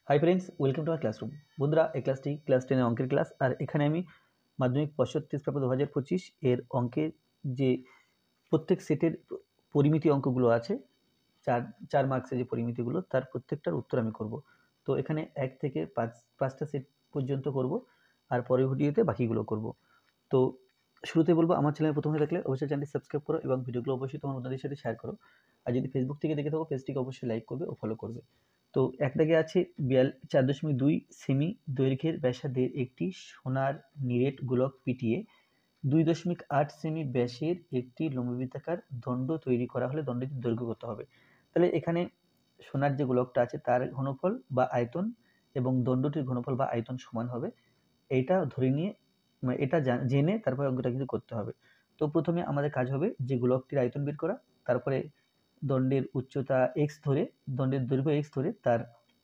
Hi friends, welcome to my classroom. বন্ধুরা, এই ক্লাসটি ক্লাস 10 অঙ্কের ক্লাস। আর এখানে আমি মাধ্যমিক পর্ষদ টেস্ট পেপার 2025 এর অঙ্কের যে প্রত্যেক সেটের পরিমিতি অঙ্কগুলো আছে, চার চার মার্কসের যে পরিমিতিগুলো, তার প্রত্যেকটার উত্তর আমি করব। তো এখানে 1 থেকে 5টা সেট পর্যন্ত করব, আর পরের ভিডিওতে বাকিগুলো করব। তো শুরুতে বলবো, আমার চ্যানেল প্রথমে দেখলে অবশ্যই চ্যানেলটি সাবস্ক্রাইব করো এবং ভিডিওগুলো অবশ্যই তোমার বন্ধুদের সাথে শেয়ার করো। আর যদি ফেসবুক থেকে দেখে থাকো, পেজটিকে অবশ্যই লাইক করবে ও ফলো করবে। তো এক দাগে আছে 4.2 সেমি দৈর্ঘ্যের ব্যাসার্ধের একটি সোনার নিরেট গোলক পিটিয়ে 2.8 সেমি ব্যাসের একটি লম্ববৃত্তাকার দণ্ড তৈরি করা হলে দণ্ডটির দৈর্ঘ্য কত হবে। তাহলে এখানে সোনার যে গোলকটা আছে তার ঘনফল বা আয়তন এবং দণ্ডটির ঘনফল বা আয়তন সমান হবে, এইটা ধরে নিয়ে এটা জেনে তারপরে অঙ্কটা কিন্তু করতে হবে। তো প্রথমে আমাদের কাজ হবে যে গোলকটির আয়তন বের করা, তারপরে দণ্ডের উচ্চতা এক্স ধরে, দণ্ডের দৈর্ঘ্য এক্স ধরে তার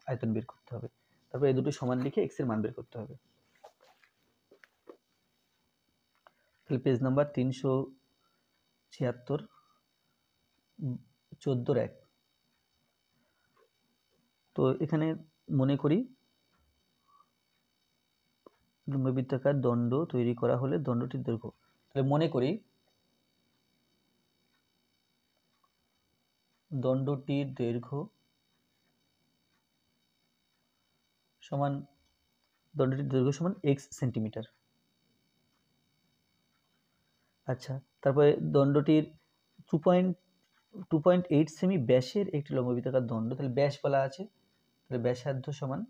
আয়তন বের করতে হবে। তারপরে এই দুটো সমান লিখে এক্স এর মান বের করতে হবে। তাহলে পেজ নাম্বার 376, 14-1। তো এখানে মনে করি লম্ববৃত্তাকার দণ্ড তৈরি করা হলে দণ্ডটির দৈর্ঘ্য। তাহলে মনে করি দণ্ডটির দৈর্ঘ্য সমান x সেন্টিমিটার। আচ্ছা, তারপরে দণ্ডটির 2.8 সেমি ব্যাসের একটি লম্ববৃত্তাকার দণ্ড। তাহলে ব্যাস বলা আছে, তাহলে ব্যাসার্ধ সমান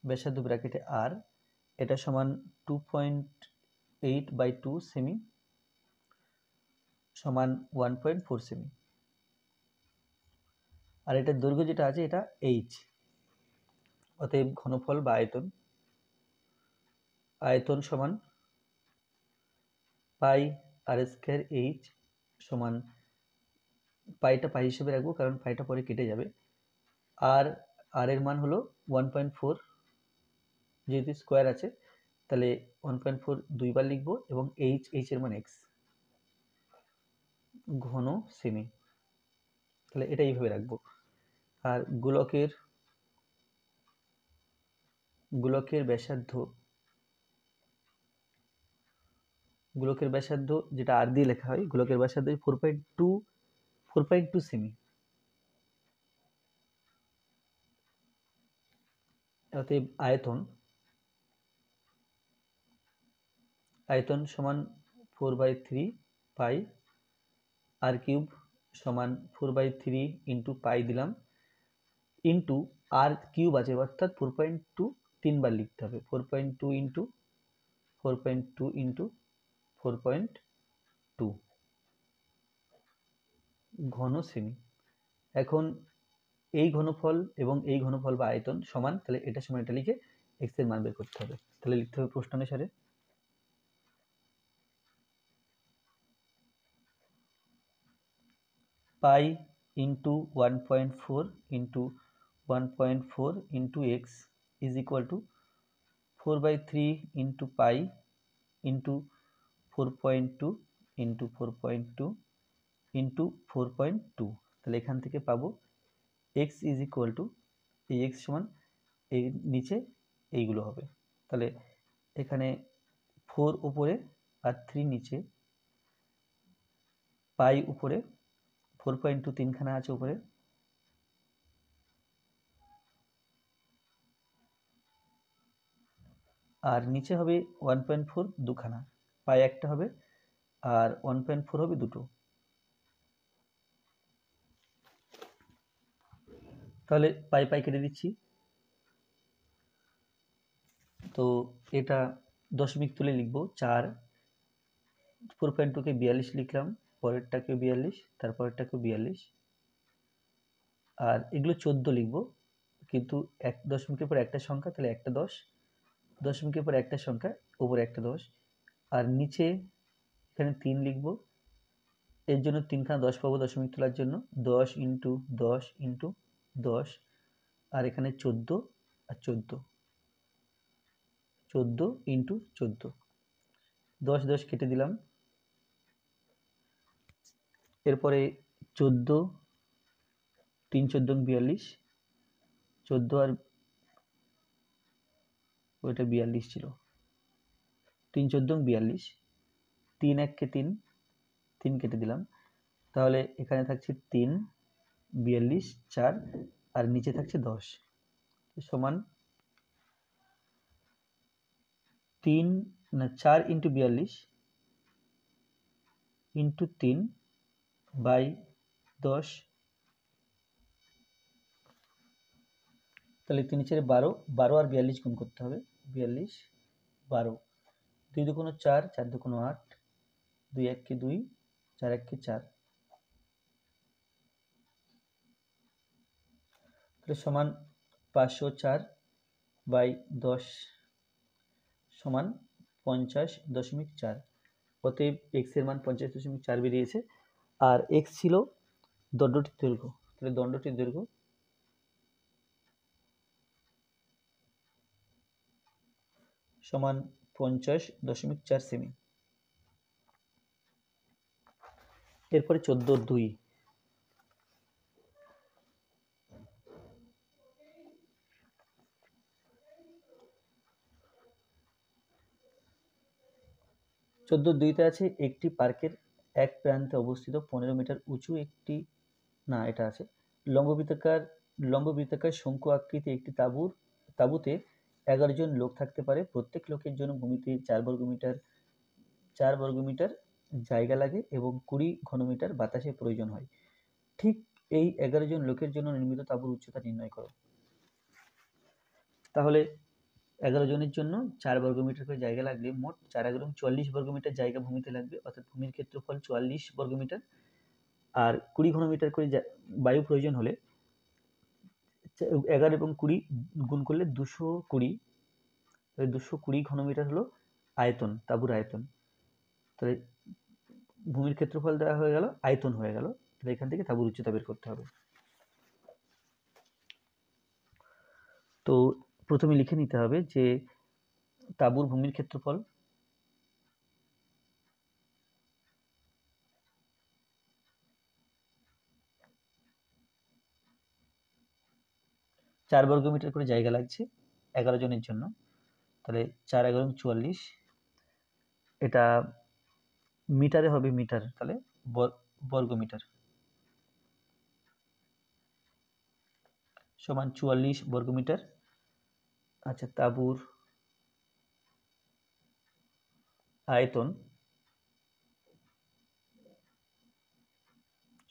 ব্যাসার্ধ ব্র্যাকেটে আর, এটা সমান 2.8/2 সেমি সমান 1.4 সেমি। আর এটার দৈর্ঘ্য যেটা আছে এটা h। অতএব ঘনফল বা আয়তন সমান পাই আর স্কয়ার h সমান, পাইটা পাই হিসেবে রাখবো কারণ পাইটা পরে কেটে যাবে। আর এর মান হলো 1.4, যেহেতু স্কোয়ার আছে তাহলে 1.4 দুইবার লিখবো, এবং h এর মান x, ঘন সেমি। তাহলে এটা এইভাবে রাখবো। আর গোলকের ব্যাসার্ধ যেটা আর দিয়ে লেখা হয়, গোলকের ব্যাসার্ধ 4.2 সেমি। অতএব আয়তন সমান 4/3 পাই আর কিউব সমান 4/3 ইন্টু পাই দিলাম, ইন্টু আর কিউব আছে অর্থাৎ 4.2 তিনবার লিখতে হবে। 4.2 ইন্টু 4.2 ঘন সেমি। এখন এই ঘনফল এবং এই ঘনফল বা আয়তন সমান, তাহলে এটা সমান এটা লিখে এক্স এর মান বের করতে হবে। তাহলে লিখতে হবে প্রশ্ন অনুসারে pi into 1.4 into 1.4 into x is equal two 4/3 into pi into 4.2 into 4.2 into 4.2। তাহলে এখান থেকে পাবো এক্স ইজ ইকুয়াল টু, এই এক্স সমান এই নিচে এইগুলো হবে। তাহলে এখানে 4 উপরে আর 3 নিচে, পাই উপরে, 4.2 তিনখানা আছে উপরে, আর নিচে হবে 1.4 দুখানা, পাই একটা হবে আর 1.4 হবে দুটো। তাহলে পাই পাই কেটে দিচ্ছি। তো এটা দশমিক তুলে লিখবো 4, 4.2 কে 42 লিখলাম, পরেরটাকে 42, তারপরেরটাকে 42, আর এগুলো 14 লিখবো, কিন্তু এক দশমিকের পর একটা সংখ্যা, তাহলে একটা 10, দশমিকের পর একটা সংখ্যা, উপরে একটা 10, আর নিচে এখানে 3 লিখবো, এর জন্য তিনখানা 10 পাবো দশমিক তোলার জন্য, 10 ইন্টু 10 ইন্টু 10, আর এখানে 14 আর 14 ইন্টু 14, 10 10 কেটে দিলাম। এরপরে 14, 3 14 42, 14 আর ওইটা 42 ছিল, 3 14 42, 3 1 কে 3, 3 কেটে দিলাম, তাহলে এখানে থাকছে 3 42 4 আর নিচে থাকছে 10 সমান 3 না 4 ইন্টু 42 ইন্টু 3 বাই 10, তাহলে 3 4 12, 12 আর 42 গুণ করতে হবে, 42 12, 2 2 4, 4 2 8, 2 1 কে 2, 4 1 কে 4, তাহলে সমান 504 বাই 10 সমান 50.4, অতএব x এর মান 50.4 বেরিয়েছে। আর x ছিল দণ্ডটির দৈর্ঘ্য, তাহলে দণ্ডটির দৈর্ঘ্য সমান 50.4 সেমি। এরপরে 14.2, তে আছে একটি পার্কের এক প্রান্তে অবস্থিত 15 মিটার উঁচু একটি, না এটা আছে, লম্ববৃত্তাকার শঙ্কু আকৃতি একটি তাঁবুতে 11 জন লোক থাকতে পারে। প্রত্যেক লোকের জন্য ভূমিতে 4 বর্গমিটার জায়গা লাগে এবং 20 ঘনমিটার বাতাসের প্রয়োজন হয়। ঠিক এই 11 জন লোকের জন্য নির্মিত তাঁবুর উচ্চতা নির্ণয় করো। তাহলে 11 জনের জন্য 4 বর্গমিটার করে জায়গা লাগলে মোট 4 11 44 বর্গমিটার জায়গা ভূমিতে লাগবে, অর্থাৎ ভূমির ক্ষেত্রফল 44 বর্গমিটার। আর 20 ঘনমিটার করে বায়ু প্রয়োজন হলে 11 এবং 20 গুণ করলে 220, 220 ঘনমিটার হলো আয়তন, তাঁবুর আয়তন। তাহলে ভূমির ক্ষেত্রফল দেওয়া হয়ে গেল, আয়তন হয়ে গেল, তাহলে এখান থেকে তাঁবুর উচ্চতা বের করতে হবে। তো প্রথমে লিখে নিতে হবে যে তাঁবুর ভূমির ক্ষেত্রফল 4 বর্গমিটার করে জায়গা লাগছে 11 জনের জন্য, তাহলে 4 11 44, এটা মিটারে হবে, মিটার, তাহলে বর্গমিটার সমান 44 বর্গমিটার। আচ্ছা, তাঁবুর আয়তন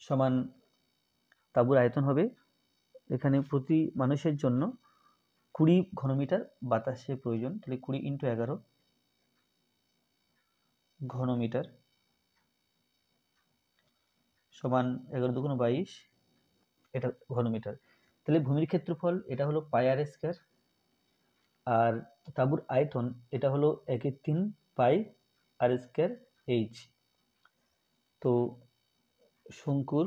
সমান, তাঁবুর আয়তন হবে এখানে প্রতি মানুষের জন্য 20 ঘনমিটার বাতাসের প্রয়োজন, তাহলে 20 × 11 ঘনমিটার সমান 11 2 22, এটা ঘনমিটার। তাহলে ভূমির ক্ষেত্রফল এটা হলো পাই আর স্কয়ার, আর তাঁবুর আয়তন এটা হলো 1/3 পাই আর স্কয়ার এইচ। তো শঙ্কুর,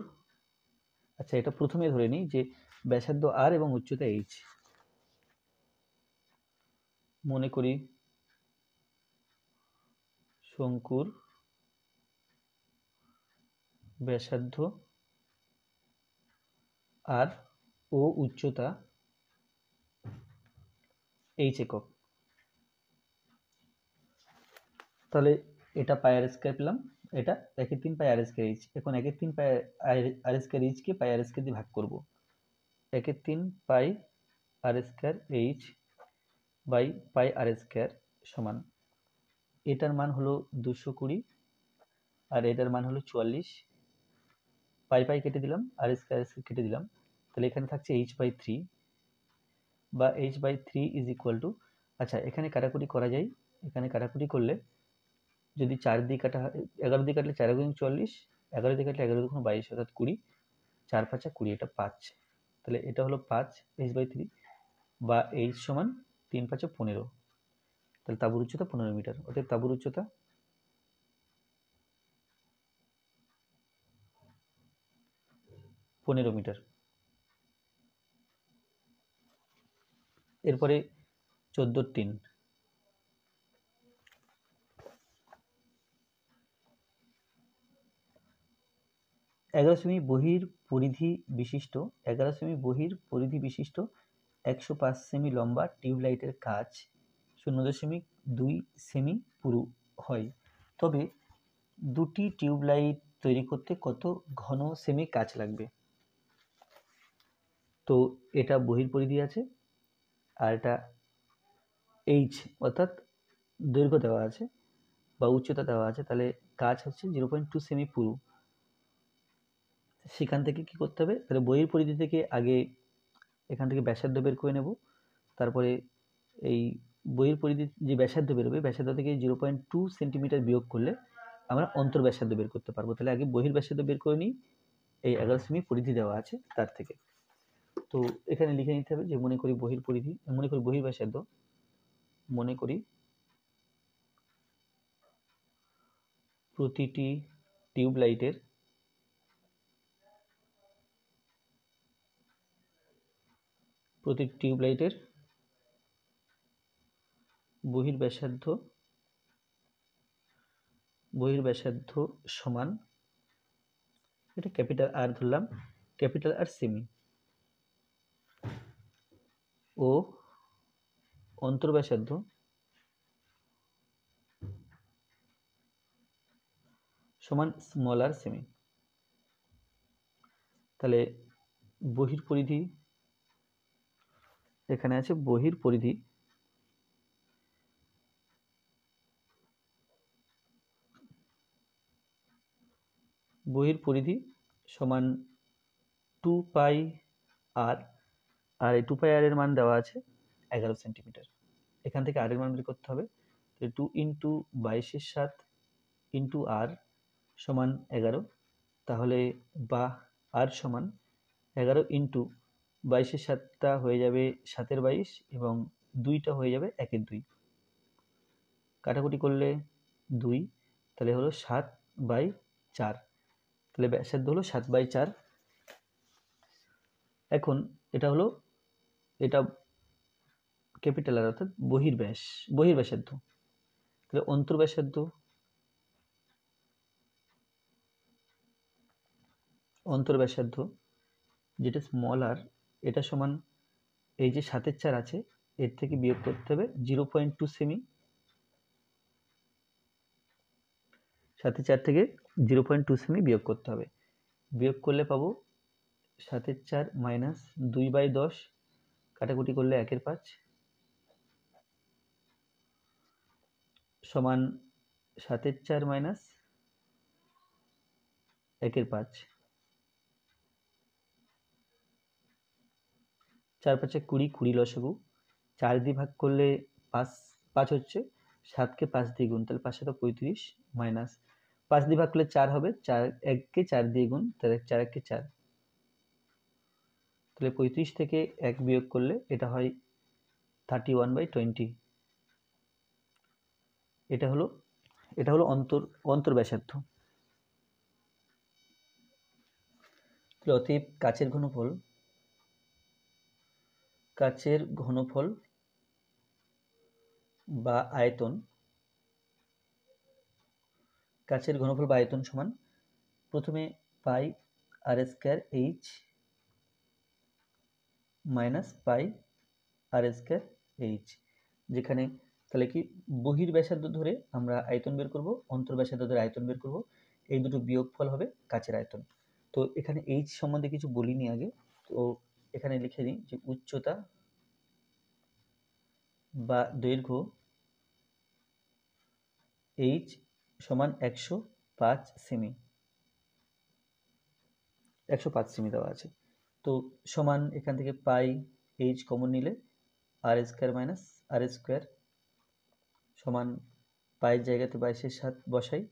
আচ্ছা এটা প্রথমে ধরে নিই যে ব্যাসার্ধ আর এবং উচ্চতা এইচ, মনে করি শঙ্কুর ব্যাসার্ধ আর ও উচ্চতা এইচ একক। তাহলে এটা পাই আর স্কয়ার পেলাম, এটা 1/3 পাই আর স্কয়ার এইচ। এখন 1/3 পাই আর স্কয়ার এইচ কে পাই আর স্কয়ার দিয়ে ভাগ করব, 1/3 pi R square H by pi R square সমান, এটার মান হলো 220 আর এটার মান হলো 44, পাই পাই কেটে দিলাম আর স্কয়ার কেটে দিলাম, তাহলে এখানে থাকছে h/3 বা h/3 ইজ ইকুয়াল টু, আচ্ছা এখানে কাটাকুটি করা যায়, এখানে কাটাকুটি করলে যদি 4 দিয়ে কাটা, 11 দিয়ে কাটলে 4 × 44, 11 দিয়ে কাটলে 11 × 22 অর্থাৎ 20, 4 5 20, এটা 5, তাহলে এটা হলো 5 h/3 বা h সমান 3 5 15, তাহলে তাঁবুর উচ্চতা 15 মিটার, অর্থাৎ তাঁবুর উচ্চতা 15 মিটার। এরপরে 14.3, 11 সেমি বহির পরিধি বিশিষ্ট 105 সেমি লম্বা টিউবলাইটের কাজ 0.2 সেমি পুরু হয়, তবে দুটি টিউবলাইট তৈরি করতে কত ঘন সেমি কাচ লাগবে? তো এটা বহির্পরিধি আছে আর এটা এইচ অর্থাৎ দৈর্ঘ্য দেওয়া আছে বা উচ্চতা দেওয়া আছে, তাহলে কাচ হচ্ছে 0.2 সেমি পুরু। সেখান থেকে কি করতে হবে, তাহলে বহির্পরিধি থেকে আগে এখান থেকে ব্যাসার্ধ বের করে নেব, তারপরে এই বহির্পরিধির যে ব্যাসার্ধ বেরোবে ব্যাসার্ধ থেকে 0.2 সেন্টিমিটার বিয়োগ করলে আমরা অন্তর্ব্যাসার্ধ বের করতে পারবো। তাহলে আগে বহির্ব্যাসার্ধ বের করে নিই, এই 11 সেমি পরিধি দেওয়া আছে তার থেকে। তো এখানে লিখে নিতে হবে যে মনে করি বহির্পরিধি, মনে করি বহির্ব্যাসার্ধ, মনে করি প্রতিটি টিউবলাইটের বহির্ব্যাসার্ধ সমান, এটা ক্যাপিটাল আর ধরলাম, ক্যাপিটাল আর সেমি, ও অন্তর্ব্যাসার্ধ সমান স্মল আর সেমি। তাহলে বহির্পরিধি এখানে আছে, বহির্পরিধি সমান 2 পাই আর, আর এই 2 পাই আর এর মান দেওয়া আছে 11 সেন্টিমিটার। এখান থেকে আর এর মান বের করতে হবে, তো 2 ইন্টু 22/7 ইন্টু আর সমান 11, তাহলে বা আর সমান 11 ইন্টু 22/7টা হয়ে যাবে 7/22 এবং 2টা হয়ে যাবে 1/2, কাটাকুটি করলে 2, তাহলে হলো 7/4, তাহলে ব্যাসার্ধ হলো 7/4। এখন এটা হলো, এটা ক্যাপিটাল আর অর্থাৎ বহির্ব্যাসার্ধ। তাহলে অন্তর্ব্যাসার্ধ যেটা স্মল আর, এটা সমান এই যে 7/4 আছে এর থেকে বিয়োগ করতে হবে 0.2 সেমি, 7/4 থেকে 0.2 সেমি বিয়োগ করতে হবে। বিয়োগ করলে পাবো 7/4 মাইনাস 2/10, কাটাকুটি করলে 1/5 সমান 7/4 মাইনাস 1/5, 4×5 20, 20 লসাগু, 4 দিয়ে ভাগ করলে 5 হচ্ছে, 7কে 5 দিয়ে গুণ, তাহলে 5 × 35 মাইনাস 5 দিয়ে ভাগ করলে 4 হবে, 1কে 4 দিয়ে গুণ, তাহলে 4 1 4, তাহলে 35 থেকে 1 বিয়োগ করলে এটা হয় 31/20। এটা হলো অন্তর্ব্যাসার্ধ। অতএব কাচের ঘনফল বা আয়তন, সমান প্রথমে পাই আর স্কয়ার এইচ মাইনাস পাই আর স্কয়ার এইচ, যেখানে তাহলে কি বহির্ব্যাসার্ধ ধরে আমরা আয়তন বের করব, অন্তর্ব্যাসার্ধ ধরে আয়তন বের করব, এই দুটো বিয়োগফল হবে কাচের আয়তন। তো এখানে এইচ সম্বন্ধে কিছু বলিনি আগে, তো এখানে লিখে দিই যে উচ্চতা বা দৈর্ঘ্য এইচ সমান 105 সেমি, 105 সেমি দেওয়া আছে। তো সমান এখান থেকে পাই এইচ কমন নিলে আর স্কয়ার মাইনাস আর স্কয়ার সমান পাইয়ের জায়গাতে 22/7 বসাই,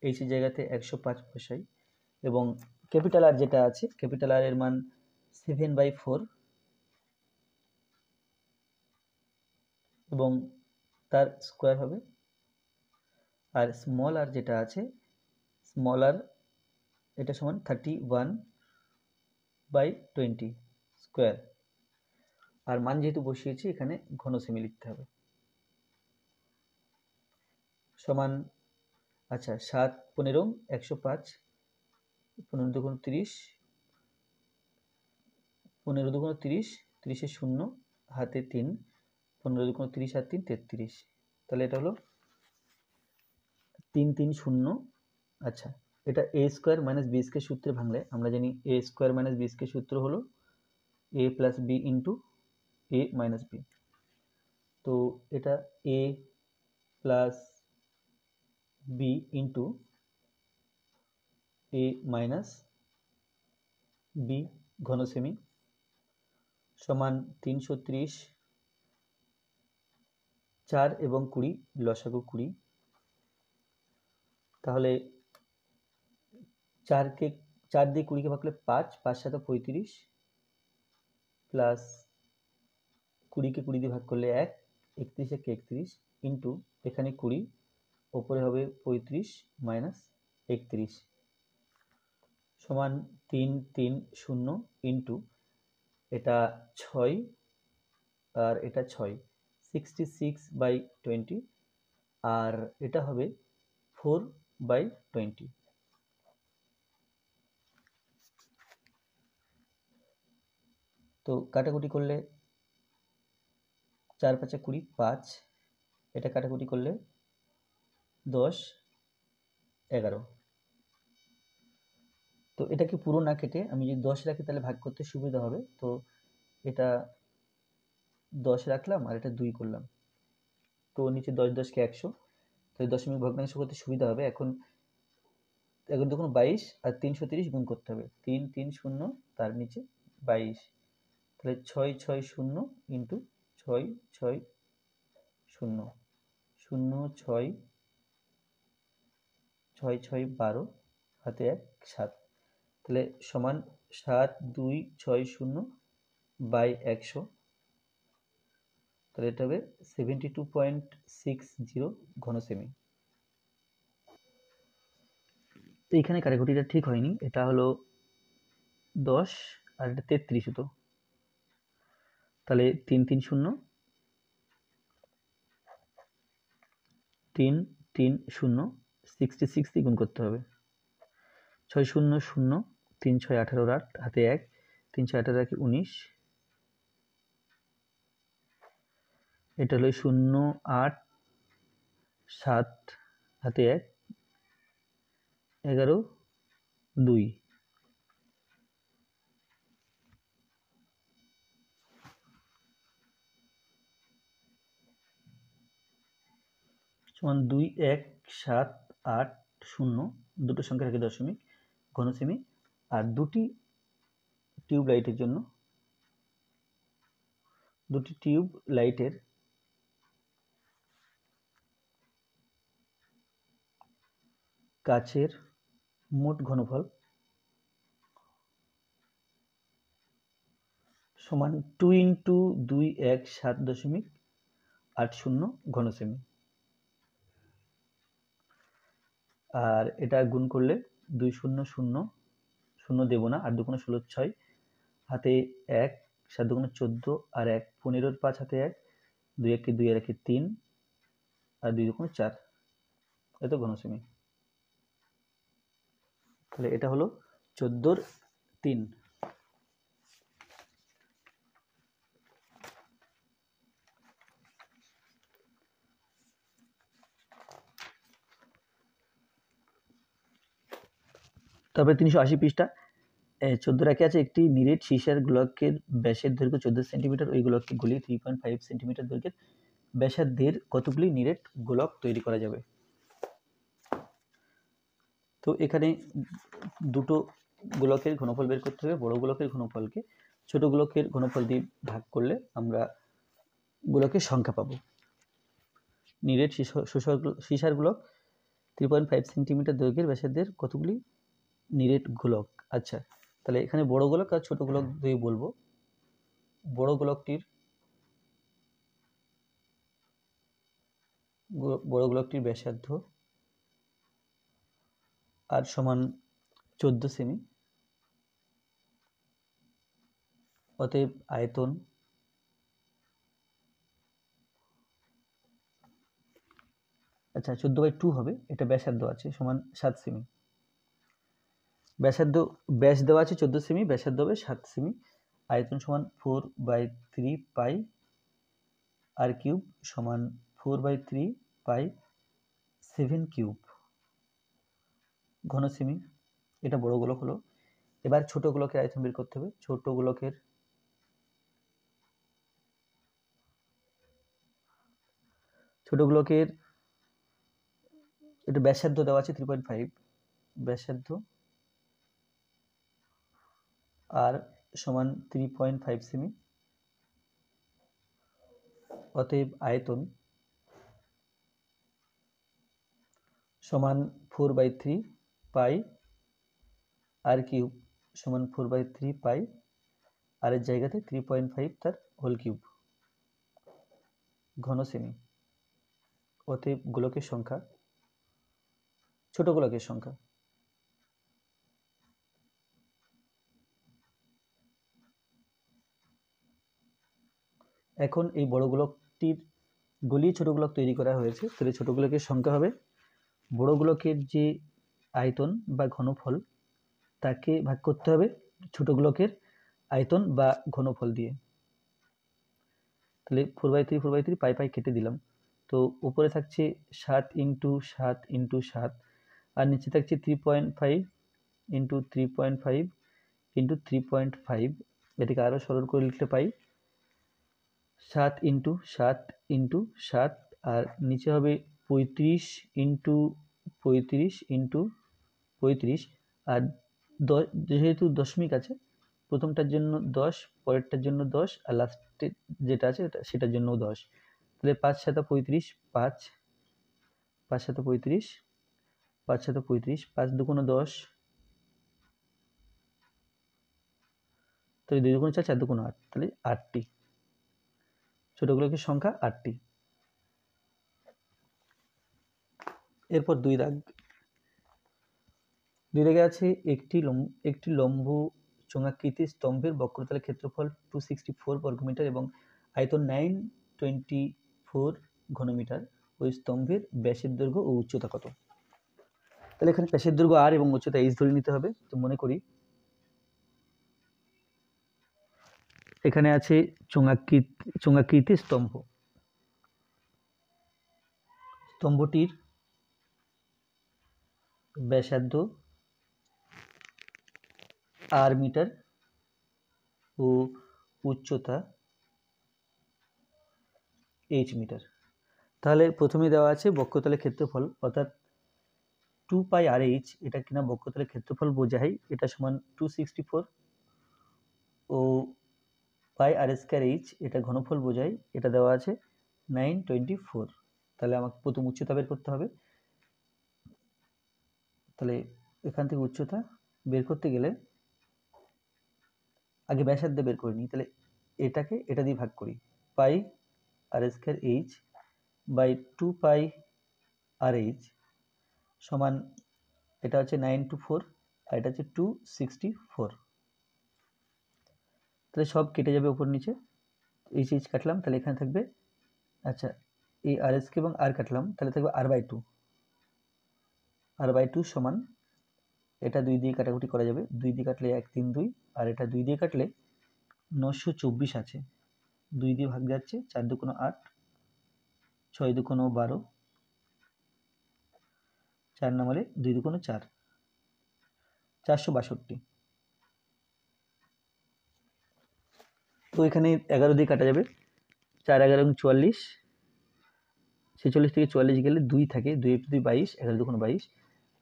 এইচের জায়গাতে 105 বসাই, এবং ক্যাপিটাল আর যেটা আছে, ক্যাপিটাল আর এর মান 7/4 এবং তার স্কোয়ার হবে, আর স্মল আর যেটা আছে, স্মল আর এটা সমান 31/20 স্কোয়ার, আর মান যেহেতু বসিয়েছি এখানে ঘন সেমি লিখতে হবে, সমান আচ্ছা 7 15 105, 15 × 2 = 30, 15 × 2 = 30, 30 শূন্য, হাতে 3, 15 দুগুণ 30 আর 3 33। তাহলে এটা হলো 3 3 0। আচ্ছা, এটা a square minus b square সূত্রে ভাঙলে আমরা জানি a square minus b square সূত্র হলো a plus b into a minus b। তো এটা a plus b into a minus b ঘন সেমি সমান 330, 4 এবং 20 লসাগু 20। তাহলে 4 দিয়ে 20 কে ভাগ করলে 5, 5 7 35 প্লাস 20 কে 20 দিয়ে ভাগ করলে 1, 31 একে 31 ইন্টু এখানে 20, ওপরে হবে 35 মাইনাস 31 সমান 3 3 0 ইন্টু এটা 6 আর এটা 6, 66/20 আর এটা হবে 4/20। তো কাটাকুটি করলে 4 5 20, 5, এটা কাটাকুটি করলে 10 11। তো এটাকে পুরো না কেটে আমি যদি 10 রাখি তাহলে ভাগ করতে সুবিধা হবে। তো এটা 10 রাখলাম আর এটা 2 করলাম, তো নিচে 10 10 কে 100, তো দশমিক ভগ্নাংশ করতে সুবিধা হবে। এখন দেখুন 22 আর 330 গুণ করতে হবে, 3 3 0 তার নিচে 22, তাহলে 6 6 0 ইন্টু 6 6 0 0 6 6 6 12, হাতে 1 7, তাহলে সমান 7 2 6 0 বাই 100। তাহলে এটা হবে 72.60 ঘন সেমি। তো এখানে কাটাকুটিটা ঠিক হয়নি, এটা হলো 10 আর এটা 33 হতো, তাহলে 3 3 0 3 3 0 66 দিয়ে গুণ করতে হবে, 6 0 0 3 6 18 8, হাতে 1, 3 6 18 1 19, এটা হলো 0 8 7, হাতে 1 11 2, সমান 2 1 7 8 0, দুটো সংখ্যা রেখে দশমিক ঘন সেমি। আর দুটি টিউব লাইটের জন্য, দুটি টিউব লাইটের কাচের মোট ঘনফল সমান 2 ইন্টু 2 1 7.80 ঘন সেমি। আর এটা গুণ করলে 2 0 0 0 দেবো না, আর 2 × 16 6, হাতে 1, 7 2 × 14 আর 1 15 5, হাতে 1, 2 1 কে 2 আর 1 কে 3 আর 2 2 × 4, এত ঘন সেমি। তাহলে এটা হলো 14/3। তারপরে 380 পৃষ্ঠা 14 রাখে আছে একটি নিরেট সীসার গোলকের ব্যাসের দৈর্ঘ্য 14 সেন্টিমিটার, ওই গোলককে গলিয়ে 3.5 সেন্টিমিটার দৈর্ঘ্যের ব্যাসার্ধের কতগুলি নিরেট গোলক তৈরি করা যাবে। তো এখানে দুটো গোলকের ঘনফল বের করতে হবে, বড় গোলকের ঘনফলকে ছোট গোলকের ঘনফল দিয়ে ভাগ করলে আমরা গোলকের সংখ্যা পাবো। নিরেট সীসার গোলক 3.5 সেন্টিমিটার দৈর্ঘ্যের ব্যাসার্ধের কতগুলি নিরেট গোলক। আচ্ছা, তাহলে এখানে বড় গোলক আর ছোট গোলক দিয়ে বলবো। বড় গোলকটির ব্যাসার্ধ আর সমান 14 সেমি, অতএব আয়তন আচ্ছা 14/2 হবে, এটা ব্যাসার্ধ আছে সমান 7 সেমি। ব্যাস দেওয়া আছে 14 সেমি, ব্যাসার্ধ হবে 7 সেমি। আয়তন সমান 4/3 পাই আর কিউব সমান 4/3 পাই 7 কিউব ঘন সেমি। এটা বড় গোলক হলো। এবার ছোট গোলকের আয়তন বের করতে হবে। ছোট গোলকের এটা ব্যাসার্ধ দেওয়া আছে 3.5, ব্যাসার্ধ আর সমান 3.5 সেমি। অতএব আয়তন সমান 4/3 পাই আর কিউব সমান 4/3 পাই আর এর জায়গাতে 3.5 তার হোল কিউব ঘন সেমি। অতএব গোলকের সংখ্যা, ছোট গোলকের সংখ্যা এখন এই বড় গোলকটির গলিয়ে ছোট গোলক তৈরি করা হয়েছে। তাহলে ছোট গোলকের সংখ্যা হবে বড় গোলকের যে আয়তন বা ঘনফল তাকে ভাগ করতে হবে ছোট গোলকের আয়তন বা ঘনফল দিয়ে। তাহলে 4/3 পাই পাই কেটে দিলাম। তো উপরে থাকছে 7 × 7 × 7 আর নিচে থাকছে 3.5 × 3.5 × 3.5। এটাকে আরো সরল করে লিখতে পাই 7 × 7 × 7 আর নিচে হবে 35 × 35 × 35 আর যেহেতু দশমিক আছে প্রথমটার জন্য 10, পরেরটার জন্য 10 আর লাস্টে যেটা আছে সেটার জন্য 10। তাহলে 5 × 7 = 35, 5 5 × 7 = 35, 5 × 7 = 35, 5 × 2 = 10, তাহলে 2 × 2 = 4, 4 × 2 = 8, তাহলে 8টি ছোট গোলকের সংখ্যা 8টি। এরপর দুই দাগে আছে একটি লম্ব চোঙাকৃতি স্তম্ভের বক্রতলের ক্ষেত্রফল 264 বর্গমিটার এবং আয়তন 924 ঘনমিটার। ওই স্তম্ভের ব্যাসের দৈর্ঘ্য ও উচ্চতা কত? তাহলে এখানে ব্যাসের দৈর্ঘ্য আর এবং উচ্চতা h ধরে নিতে হবে। তো মনে করি এখানে আছে চোঙাকৃতি স্তম্ভ। স্তম্ভটির ব্যাসার্ধ r মিটার ও উচ্চতা h মিটার। তাহলে প্রথমে দেওয়া আছে বক্রতলের ক্ষেত্রফল অর্থাৎ 2 পাই RH, এটা কিনা বক্রতলের ক্ষেত্রফল বোঝায়, এটা সমান 264 ও পাই r²h এটা ঘনফল বোঝায়, এটা দেওয়া আছে 924। তাহলে আমাকে প্রথম উচ্চতা বের করতে হবে। তাহলে এখান থেকে উচ্চতা বের করতে গেলে আগে ব্যাসার্ধ বের করে নিই। তাহলে এটাকে এটা দিয়ে ভাগ করি, পাই r²h বাই 2 পাই RH সমান এটা হচ্ছে 924 আর এটা হচ্ছে 264। তাহলে সব কেটে যাবে উপর নিচে, h কাটলাম, তাহলে এখানে থাকবে, আচ্ছা এই RS কে এবং r কাটলাম, তাহলে থাকবে r/2 সমান, এটা 2 দিয়ে কাটাকুটি করা যাবে, 2 দিয়ে কাটলে 1 3 2 আর এটা 2 দিয়ে কাটলে 924 আছে, 2 দিয়ে ভাগ যাচ্ছে, 4 2 = 8, 6 2 = 12, 4 নামালে 2 2 = 4, 462। তো এখানে 11 দিয়ে কাটা যাবে, 4 11 × 44, 46 থেকে 44 গেলে 2 থাকে, 2 × 2 = 22, 11 2 = 22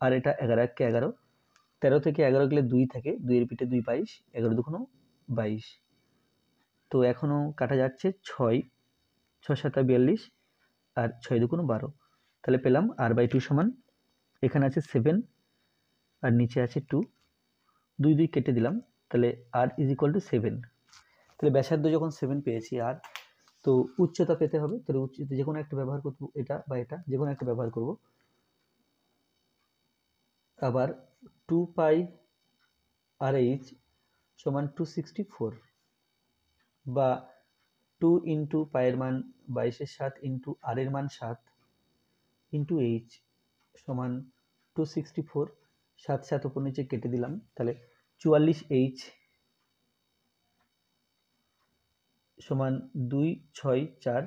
আর এটা 11 1 = 11, 13 থেকে 11 গেলে 2 থাকে, 2 এর পিঠে 2 22, 11 2 = 22। তো এখনো কাটা যাচ্ছে 6 6 7 42 আর 6 2 = 12। তাহলে পেলাম r/2 সমান, এখানে আছে 7 আর নিচে আছে 2, 2 2 কেটে দিলাম, তাহলে r = 7। তাহলে ব্যাসার্ধ যখন 7 পেয়েছি আর, তো উচ্চতা পেতে হবে, তাহলে উচ্চতা যে কোনো একটা ব্যবহার করব, এটা বা এটা যে কোনো একটা ব্যবহার করব। আবার 2 পাই RH সমান 264 বা 2 × পায়ের মান 22/7 × r এর মান 7 × h সমান 264, 7 7 উপর নিচে কেটে দিলাম, তাহলে 44h সমান 2 6 4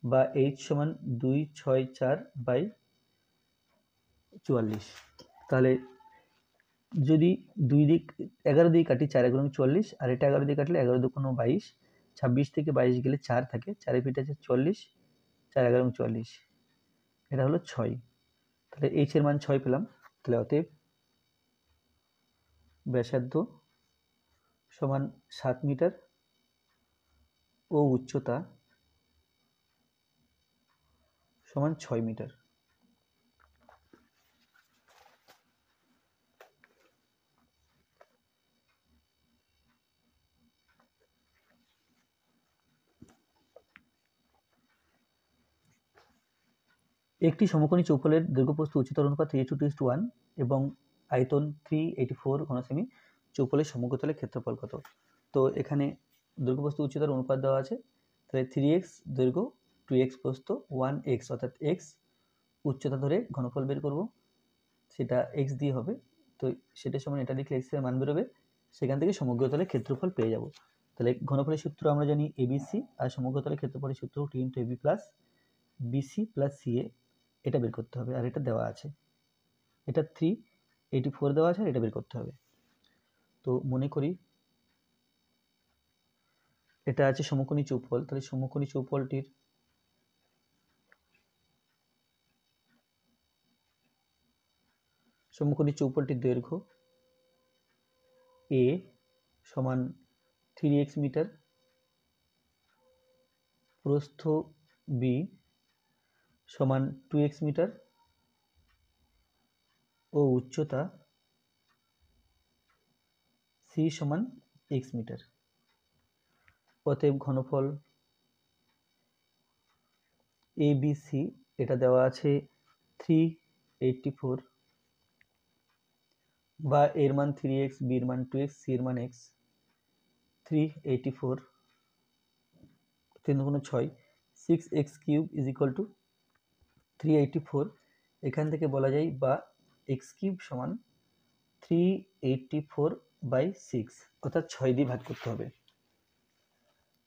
বা h সমান 2 6 4 বাই 44। তাহলে যদি 11 দিয়ে কাটি 4 এগুণ 44, আর এটা 11 দিয়ে কাটলে 11 দুগুণ 22, 26 থেকে 22 গেলে 4 থাকে, 4 ফিট আছে 40, 4 11 44, এটা হলো 6। তাহলে h এর মান 6 পেলাম। তাহলে অতএব ব্যাসার্ধ সমান 7 মিটার ও উচ্চতা সমান 6 মিটার। একটি সমকোণী চৌকোলের দৈর্ঘ্যপ্রস্থ উচ্চতার অনুপাত 3:1 এবং আয়তন 384 ঘনসেমি। চৌকোলের সমগ্রতলের ক্ষেত্রফল কত? তো এখানে দৈর্ঘ্যপ্রস্থ উচ্চতার অনুপাত দেওয়া আছে। তাহলে 3x দৈর্ঘ্য, 2x প্রস্থ, 1x অর্থাৎ x উচ্চতা ধরে ঘনফল বের করব, সেটা x দিয়ে হবে। তো সেটার সমান এটা লিখলে x এর মান বেরোবে, সেখান থেকে সমগ্রতলের ক্ষেত্রফল পেয়ে যাব। তাহলে ঘনফলের সূত্র আমরা জানি ABC, আর সমগ্রতলের ক্ষেত্রফলের সূত্র T × AB plus BC plus CA, এটা বের করতে হবে। আর এটা দেওয়া আছে, এটা 384 দেওয়া আছে, আর এটা বের করতে হবে। তো মনে করি এটা আছে সমকোণী চৌকোল। তাহলে সমকোণী চৌকোলটির দৈর্ঘ্য A সমান 3x মিটার, প্রস্থ B সমান 2x মিটার ও উচ্চতা C সমান x মিটার। অতএব ঘনফল ABC এটা দেওয়া আছে 384, বা এর মান 3x, b এর মান 2x, c এর মান x। 384 3 গুণ 6, 6x cube is equal two 384। এখান থেকে বলা যায় বা x কিউব সমান 384/6, অর্থাৎ 6 দিয়ে ভাগ করতে হবে।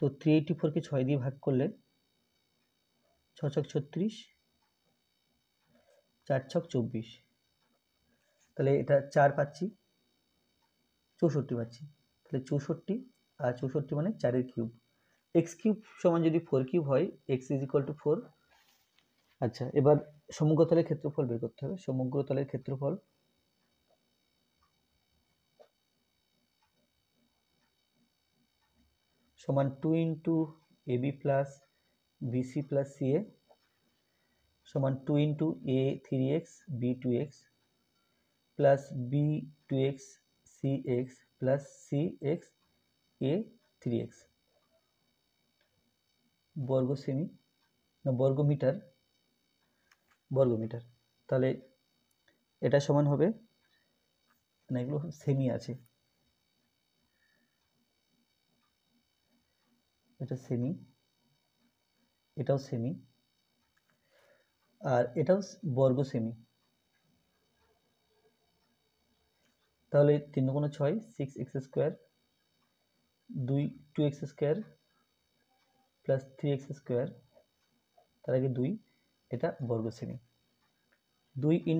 তো 384-কে 6 দিয়ে ভাগ করলে 6 ছক 36, 4 ছক 24, তাহলে এটা 4 পাচ্ছি, 64 পাচ্ছি। তাহলে 64, আর 64 মানে 4-এর কিউব। এক্স কিউব সমান যদি 4 কিউব হয়, x ইজ ইকুয়াল টু 4। আচ্ছা, এবার সমগ্রতলের ক্ষেত্রফল বের করতে হবে। সমগ্রতলের ক্ষেত্রফল সমান 2 × AB plus BC plus CA সমান 2 × A 3x B 2x plus B 2x CX plus CX A 3x বর্গ সেমি না বর্গমিটার। তাহলে এটা সমান হবে, না এগুলো সেমি আছে, এটা সেমি, এটাও সেমি, আর এটাও বর্গ সেমি। তাহলে 3 গুণ 6, 6x square, 2x square plus 3x square, তার আগে 2, এটা বর্গ সেমি। 2 ×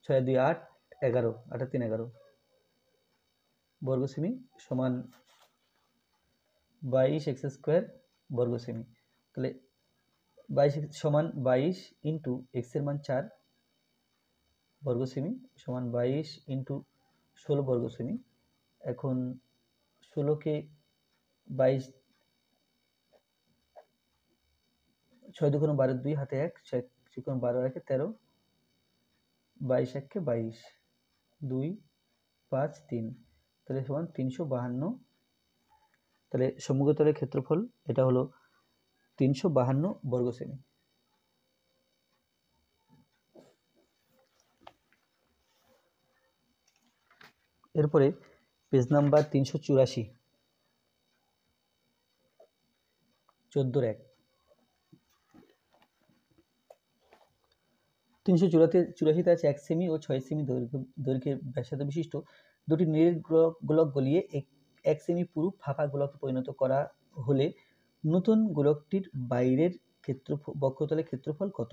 6 2 8 11, 8 3 11 বর্গ সেমি সমান 22x স্কোয়ার বর্গ সেমি। তাহলে 22 সমান 22 × x এর মান 4 বর্গ সেমি সমান 22 × 16 বর্গ সেমি। এখন 16-কে 22, 6 2 12 2 হাতে 1, 6 12 1 13, 22 1-কে 22, 2 5 3, তাহলে সমান 352। তাহলে সমগ্রতলের ক্ষেত্রফল এটা হলো 352 বর্গ সেমি। এরপরে পেজ নাম্বার 384, 14-1। 384-তে আছে 1 সেমি ও 6 সেমি দৈর্ঘ্যের ব্যাসার্ধ বিশিষ্ট দুটি নীল গোলক গলিয়ে এক সেমি পুরু ফাঁপা গোলকে পরিণত করা হলে নতুন গোলকটির বাইরের বক্রতলের ক্ষেত্রফল কত?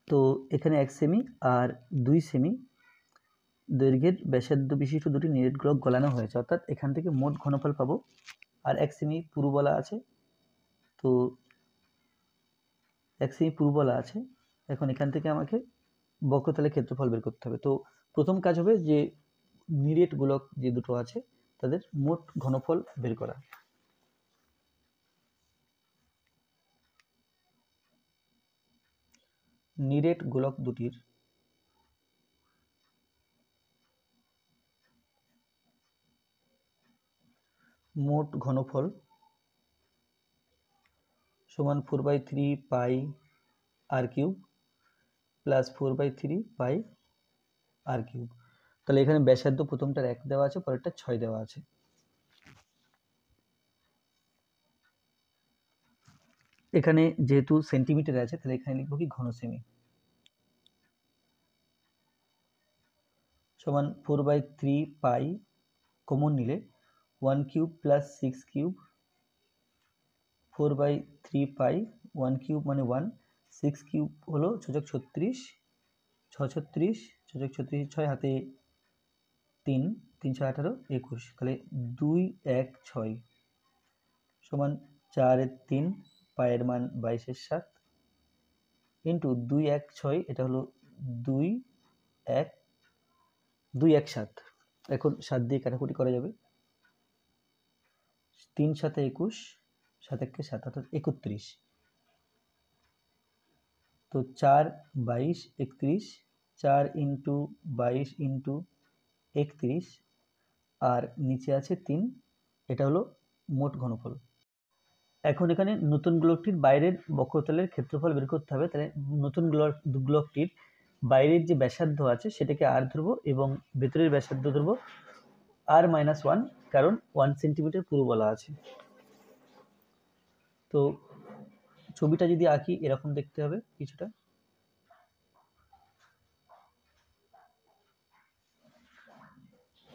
তো এখানে 1 সেমি আর 2 সেমি দৈর্ঘ্যের ব্যাসার্ধ বিশিষ্ট দুটি নিরেট গোলক গলানো হয়েছে, অর্থাৎ এখান থেকে মোট ঘনফল পাবো। আর 1 সেমি পুরু বলা আছে, তো 1 সেমি পুরু বলা আছে। এখন এখান থেকে আমাকে বক্রতলের ক্ষেত্রফল বের করতে হবে। তো প্রথম কাজ হবে যে নিরেট গোলক যে দুটো আছে তাদের মোট ঘনফল বের করা। নিরেট গোলক দুটির মোট ঘনফল সমান 4/3 পাই আর কিউব প্লাস 4/3 পাই আর কিউব। তাহলে এখানে ব্যাসার্ধ প্রথমটার 1 দেওয়া আছে, পরেরটা 6 দেওয়া আছে। এখানে যেহেতু সেন্টিমিটার আছে তাহলে এখানে লিখবো কি ঘন সেমি সমান 4/3 পাই, কমন নিলে 1 কিউব প্লাস 6 কিউব, 4/3 পাই 1 কিউব মানে 1, 6 কিউব হলো 6 36, 6 36, 6 36, 6 হাতে 3, 3 6 18, 21, তাহলে 2 1 6 সমান 4 এর 3, পায়ের মান 22 এর 7 ইন্টু 2 1 6, এটা হলো 2 1 2 1 7। এখন 7 দিয়ে কাটাকুটি করা যাবে, 3 7 21, 7 1 7 অর্থাৎ 31। তো 4 22 31, 4 ইন্টু 22 ইন্টু 31 আর নিচে আছে 3, এটা হলো মোট ঘনফল। এখন এখানে নতুন গোলকটির বাইরের বক্রতলের ক্ষেত্রফল বের করতে হবে। তাহলে নতুন গোলকটির বাইরের যে ব্যাসার্ধ আছে সেটাকে আর ধরবো এবং ভেতরের ব্যাসার্ধ ধরবো r-1, কারণ 1 সেন্টিমিটার পুরু বলা আছে। তো ছবিটা যদি আঁকি এরকম দেখতে হবে কিছুটা।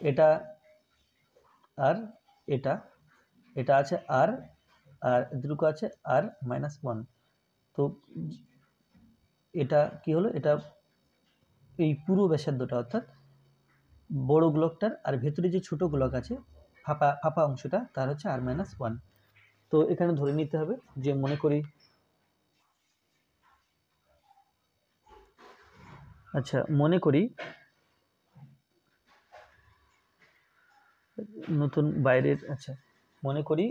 এটা আর এটা এটা আছে আর আর এটুকু আছে r-1। তো এটা কি হলো, এটা এই পুরো ব্যাসার্ধটা অর্থাৎ বড় গোলকটার আর ভেতরে যে ছোট গোলক আছে ফাঁপা ফাঁপা অংশটা তার হচ্ছে r-1। তো এখানে ধরে নিতে হবে যে মনে করি, আচ্ছা মনে করি নতুন বাইরের, আচ্ছা মনে করি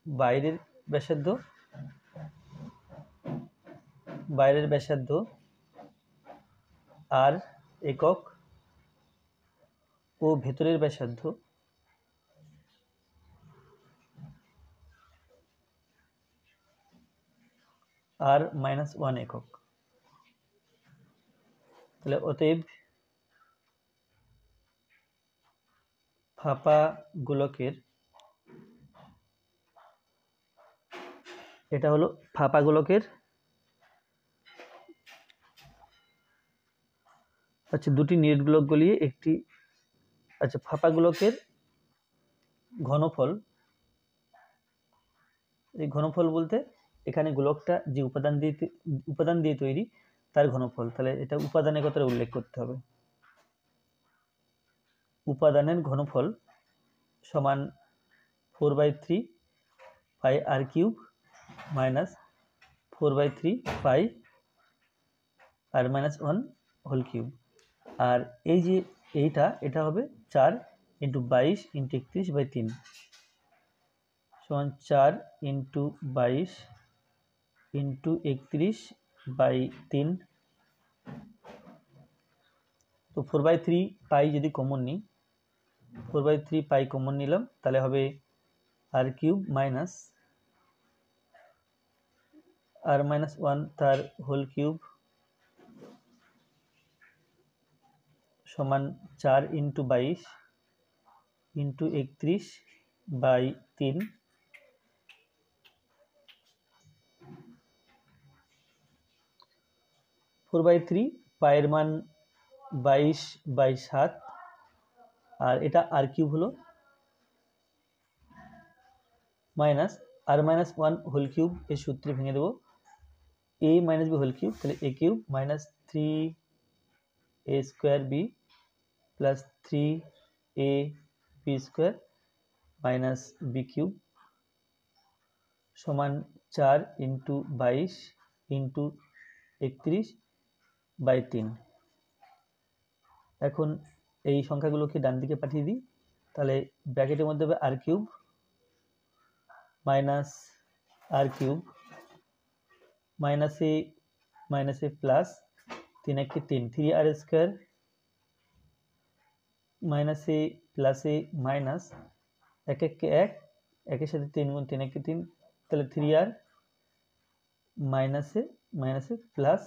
বাইরের ব্যাসার্ধ আর একক ও ভেতরের ব্যাসার্ধ r-1 একক। তাহলে অতএব ফাঁপা গোলকের, এটা হলো ফাঁপা গোলকের, আচ্ছা দুটি নিরেট গোলক গলিয়ে একটি, আচ্ছা ফাঁপা গোলকের ঘনফল, এই ঘনফল বলতে এখানে গোলকটা যে উপাদান দিয়ে তৈরি তার ঘনফল। তাহলে এটা উপাদানের কথাটা উল্লেখ করতে হবে। উপাদানের ঘনফল সমান 4/3 পাই আর কিউব মাইনাস 4/3 পাই r-1 হোল কিউব। আর এই যে এটা হবে 4 ইন্টু 22 ইন্টু 31/3 সমান 4 ইন্টু 22 ইন্টু 31/3। তো 4/3 পাই যদি কমন নিই, 4/3 পাই কমন নিলাম, তাহলে হবে আর কিউব মাইনাস r-1 তার হোল কিউব সমান 4 into 22 into 31/3। Four by three পায়ের মান 22/7 আর এটা আর কিউব হলো মাইনাস r-1 হোল কিউব এর সূত্রে ভেঙে দেবো a minus b whole cube, তাহলে a cube minus 3a square b plus 3ab square minus b cube সমান 4 ইন্টু 22 ইন্টু 31/3। এখন এই সংখ্যাগুলোকে ডান দিকে পাঠিয়ে দিই, তাহলে ব্র্যাকেটের মধ্যে হবে আর কিউব মাইনাস আর কিউব মাইনাসে প্লাস 3 3r স্কোয়ার মাইনাসে প্লাসে মাইনাস 1 1 1 একের সাথে 3 গুণ 3 1 3, তাহলে 3r মাইনাসে প্লাস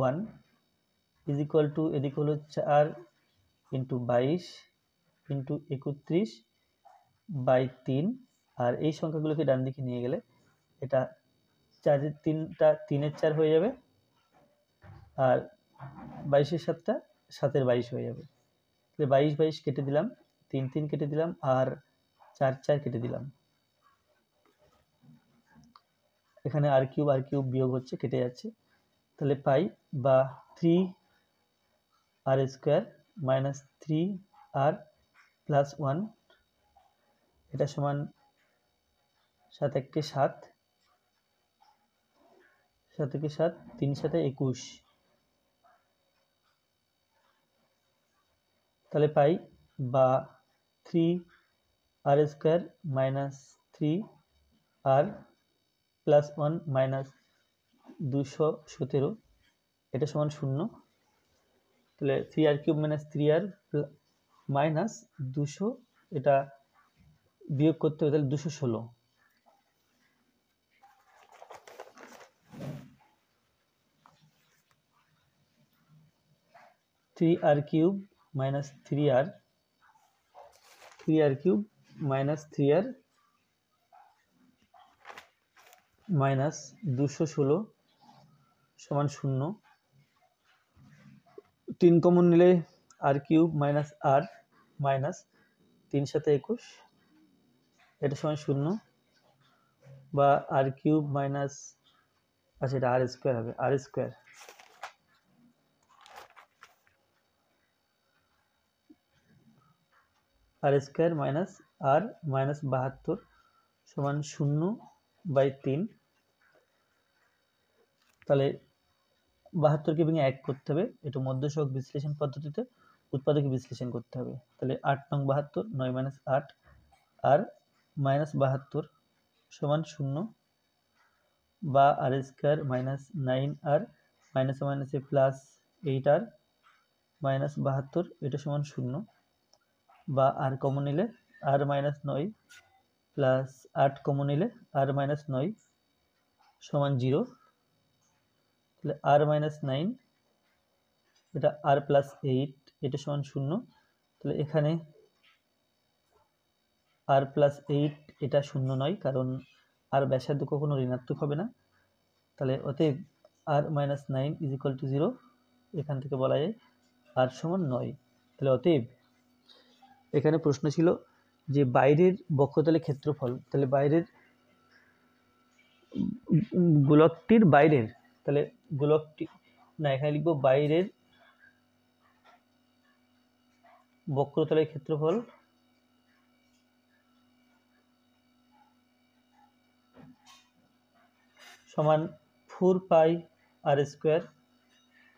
1 ইজ ইকুয়াল টু এদিকে হলো 4 ইন্টু 22 ইন্টু 31/3। আর এই সংখ্যাগুলোকে ডান দিকে নিয়ে গেলে এটা 4-এর 3টা 3-এর 4 হয়ে যাবে আর 22-এর 7টা 7-এর 22 হয়ে যাবে। তাহলে 22 কেটে দিলাম, 3 3 কেটে দিলাম আর 4 4 কেটে দিলাম। এখানে আর কিউব বিয়োগ হচ্ছে, কেটে যাচ্ছে, তাহলে পাই বা 3r square minus 3r plus 1 এটা সমান 7 1 7 7 1 7 3 7 21, তাহলে পাই বা 3r square minus 3r plus 1 minus 217 এটা সমান 0। তাহলে 3r cube minus 3r minus 200 এটা বিয়োগ করতে হবে, তাহলে 216। Three r cube minus 3r cube minus 3r minus 216 সমান 0। 3 কমন নিলে r cube minus r minus 3 7 21 এটা সমান 0 বা আর কিউব মাইনাস, আচ্ছা এটা আর স্কোয়ার হবে, আর স্কোয়ার মাইনাস আর মাইনাস 72 সমান 0/3। তাহলে 72কে ভেঙে 1 করতে হবে, এটা মধ্যসহগ বিশ্লেষণ পদ্ধতিতে উৎপাদকে বিশ্লেষণ করতে হবে। তাহলে 8 নং 72 9 মাইনাস 8 আর মাইনাস 72 সমান 0 বা আর স্কোয়ার মাইনাস 9r মাইনাসে প্লাস 8r মাইনাস 72 এটা সমান 0 বা আর কমন নিলে আর মাইনাস 9 প্লাস 8 কমন নিলে আর মাইনাস 9 সমান 0। তাহলে আর মাইনাস 9 এটা আর প্লাস 8 এটা সমান 0। তাহলে এখানে আর প্লাস 8 এটা 0 নয়, কারণ আর ব্যাসার্ধ কখনো ঋণাত্মক হবে না। তাহলে অতএব আর মাইনাস 9 ইজ ইকুয়াল টু 0। এখান থেকে বলা যায় আর সমান 9। তাহলে অতএব এখানে প্রশ্ন ছিল যে বাইরের বক্ষতলের ক্ষেত্রফল, তাহলে বাইরের গোলকটির বাইরের, তাহলে গোলকটি না, এখানে লিখবো বাইরের বক্রতলের ক্ষেত্রফল সমান 4 r স্কোয়ার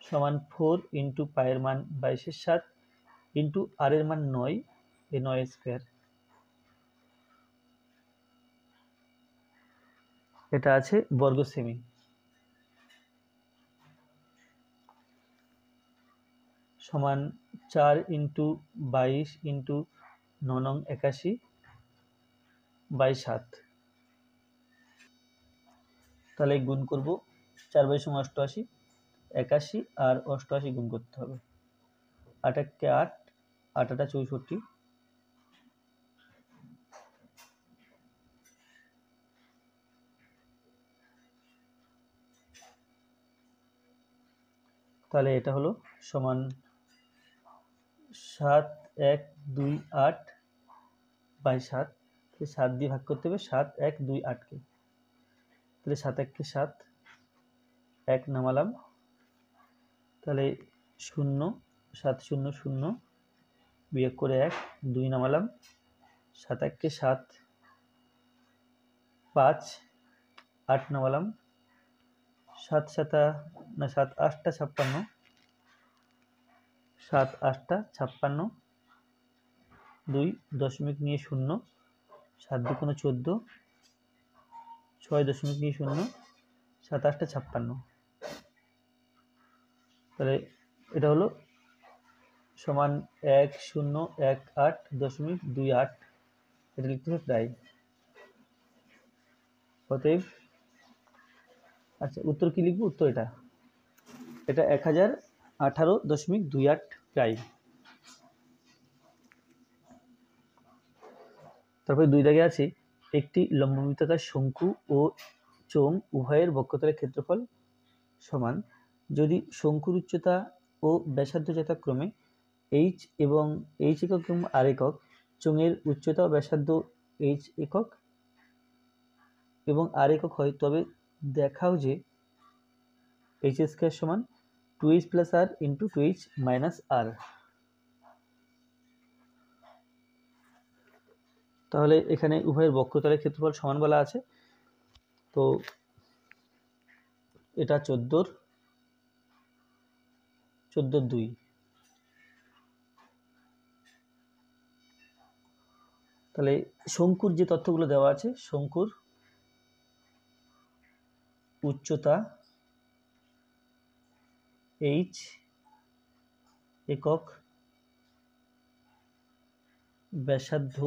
সমান 4 ইন্টু পায়ের মান 22-এর 7 ইন্টু আর এর মান 9 এই 9 স্কোয়ার, এটা আছে বর্গ সেমি সমান 4 ইন্টু 22 ইন্টু 9 নং 81/7। তাহলে গুণ করব 4/, 88 81 আর 88 গুণ করতে হবে, 8 1 8 8 8 64 তাহলে এটা হলো সমান 7 1 2 8 বাই 7, 7 দিয়ে ভাগ করতে হবে 7 1 2 8 কে, তাহলে 7 1 কে 7, 1 নামালাম, তাহলে 0 7 0 0 বিয়োগ করে 1 2 নামালাম, 7 1 কে 7, 5 8 নামালাম, 7 7 না 7 8 56, 7 8 56, 2 দশমিক নিয়ে 0, 7 2 14, 6 দশমিক নিয়ে 0, 7 8 56, তাহলে এটা হলো সমান 1018.28, এটা লিখতে হবে প্রায়। অতএব আচ্ছা উত্তর কি লিখবো? উত্তর এটা 1018.28 প্রায়। তারপরে 2 দাগে আছে একটি লম্ববৃত্তাকার শঙ্কু ও চোঙ উভয়ের বক্ষতলের ক্ষেত্রফল সমান যদি শঙ্কুর উচ্চতা ও ব্যাসার্ধ যথাক্রমে h এবং h একক এবং r একক, চোঙের উচ্চতা ও ব্যাসার্ধ h একক এবং r একক হয়, তবে দেখাও যে h স্কয়ার সমান 2h plus r into 2h minus r। তাহলে এখানে উভয়ের বক্ষতলের ক্ষেত্রফল সমান বলা আছে, তো এটা 14 2। তাহলে শঙ্কুর যে তথ্যগুলো দেওয়া আছে, শঙ্কুর উচ্চতা h একক, ব্যাসার্ধ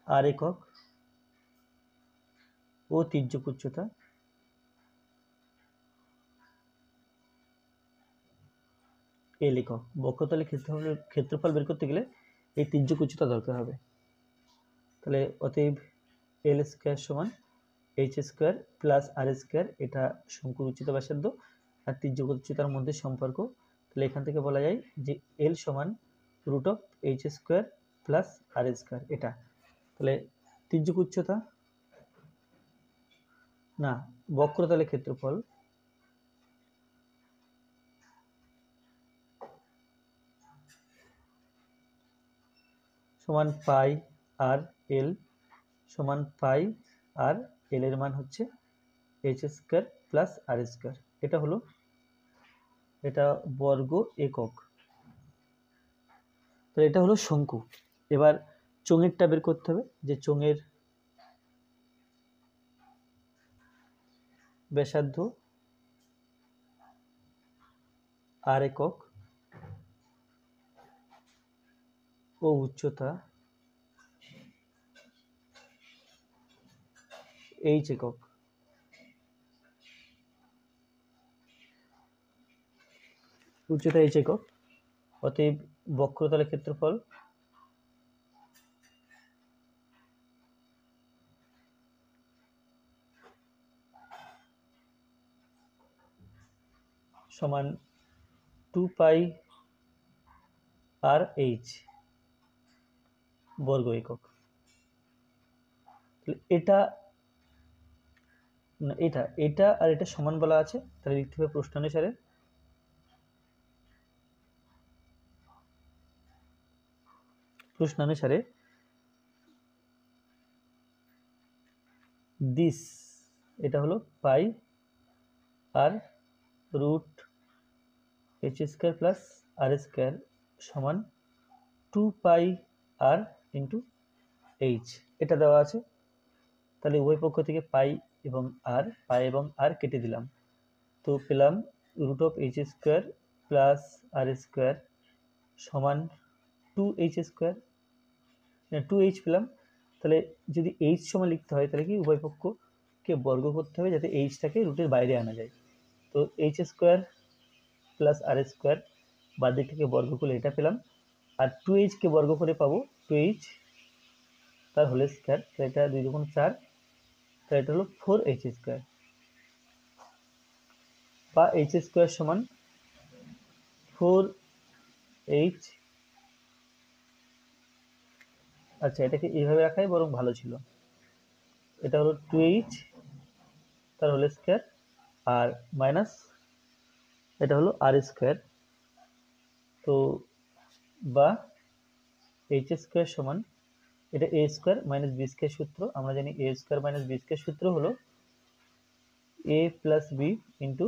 r একক ও তির্যক উচ্চতা l একক। বক্ষতলের ক্ষেত্রফল বের করতে গেলে এই তির্যক উচ্চতা দরকার হবে। তাহলে অতএব l স্কয়ার সমান h square plus r square, এটা শঙ্কুর উচ্চতা ব্যাসার্ধ আর তির্যক উচ্চতার মধ্যে সম্পর্ক। তাহলে এখান থেকে বলা যায় যে l সমান root of h square plus r square এটা। তাহলে তির্যক উচ্চতা না বক্রতলের ক্ষেত্রফল সমান পাই আর এল সমান পাই আর এল এর মান হচ্ছে h square plus r square, এটা হলো এটা বর্গ একক। তো এটা হলো শঙ্কু। এবার চোঙেরটা বের করতে হবে, যে চোঙের ব্যাসার্ধ r একক ও উচ্চতা h একক। উচ্চতা h একক, অতএব বক্রতলের ক্ষেত্রফল সমান 2 পাই আর এইচ বর্গ একক। এটা এটা এটা আর এটা সমান বলা আছে, তাহলে লিখতে হবে প্রশ্নানুসারে দিস, এটা হলো pi r root h square plus r square সমান 2 পাই আর ইন্টু h, এটা দেওয়া আছে। তাহলে উভয় পক্ষ থেকে পাই এবং আর কেটে দিলাম, তো পেলাম root of h square plus r square সমান 2h স্কয়ার, 2h পেলাম। তাহলে যদি h সমান লিখতে হয় তাহলে কি উভয় পক্ষকে বর্গ করতে হবে যাতে hটাকে রুটের বাইরে আনা যায়। তো h square plus r square বাদ দিক থেকে বর্গ করলে এটা পেলাম, আর 2h কে বর্গ করে পাবো 2h তার হোল স্কয়ার, তাহলে এটা 2 দুগুণ 4, তাহলে এটা হলো 4h স্কয়ার, বা h স্কয়ার সমান 4h, আচ্ছা এটাকে এইভাবে রাখাই বরং ভালো ছিল। এটা হলো 2h তার হোল স্কয়ার আর মাইনাস এটা হলো আর স্কয়ার, তো বা এইচ স্কয়ার সমান এটা এ স্কয়ার মাইনাস বি স্কয়ার সূত্র, আমরা জানি এ স্কয়ার মাইনাস বি স্কয়ার সূত্র হলো এ প্লাস বি ইন্টু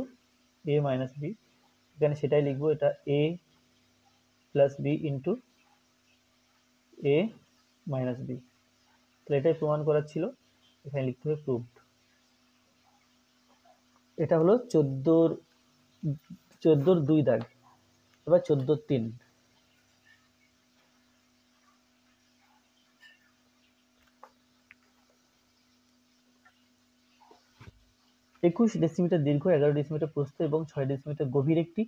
এ মাইনাস বি, এখানে সেটাই লিখবো, এটা এ প্লাস বি ইন্টু এ মাইনাস বি, তাহলে এটাই প্রমাণ করার ছিল, এখানে লিখতে হবে প্রুভড। এটা হলো 14 2 দাগ। এবার 14 3, একুশ ডেসিমিটার দীর্ঘ, 11 ডেসিমিটার প্রস্থ এবং 6 ডেসিমিটার গভীর একটি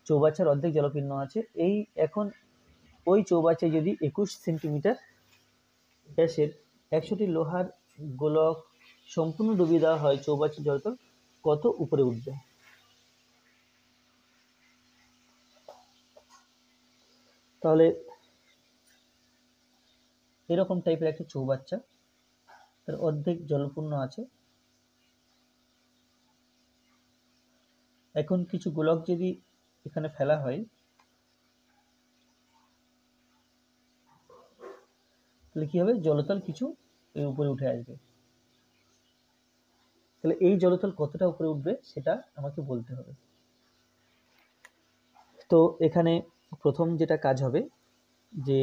চৌবাচ্চার অর্ধেক জলপীর্ণ আছে। এই এখন ওই চৌবাচ্চায় যদি 21 সেন্টিমিটার ব্যাসের 100টি লোহার গোলক সম্পূর্ণ ডুবিয়ে দেওয়া হয়, চৌবাচ্চার জলতল কত উপরে উঠবে? তাহলে এরকম টাইপের একটা চৌবাচ্চা, তার অর্ধেক জলপূর্ণ আছে। এখন কিছু গোলক যদি এখানে ফেলা হয়, তাহলে কি হবে, জলতল কিছু এর উপরে উঠে আসবে। তাহলে এই জলতল কতটা উপরে উঠবে সেটা আমাকে বলতে হবে। তো এখানে প্রথম যেটা কাজ হবে যে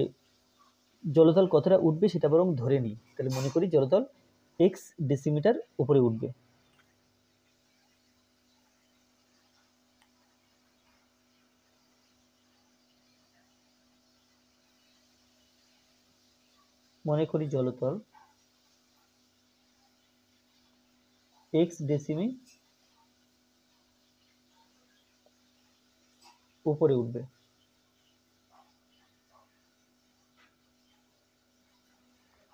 জলতল কতটা উঠবে সেটা বরং ধরে নিই, তাহলে মনে করি জলতল এক্স ডেসিমিটার উপরে উঠবে। মনে করি জলতল এক্স ডেসিমি উপরে উঠবে।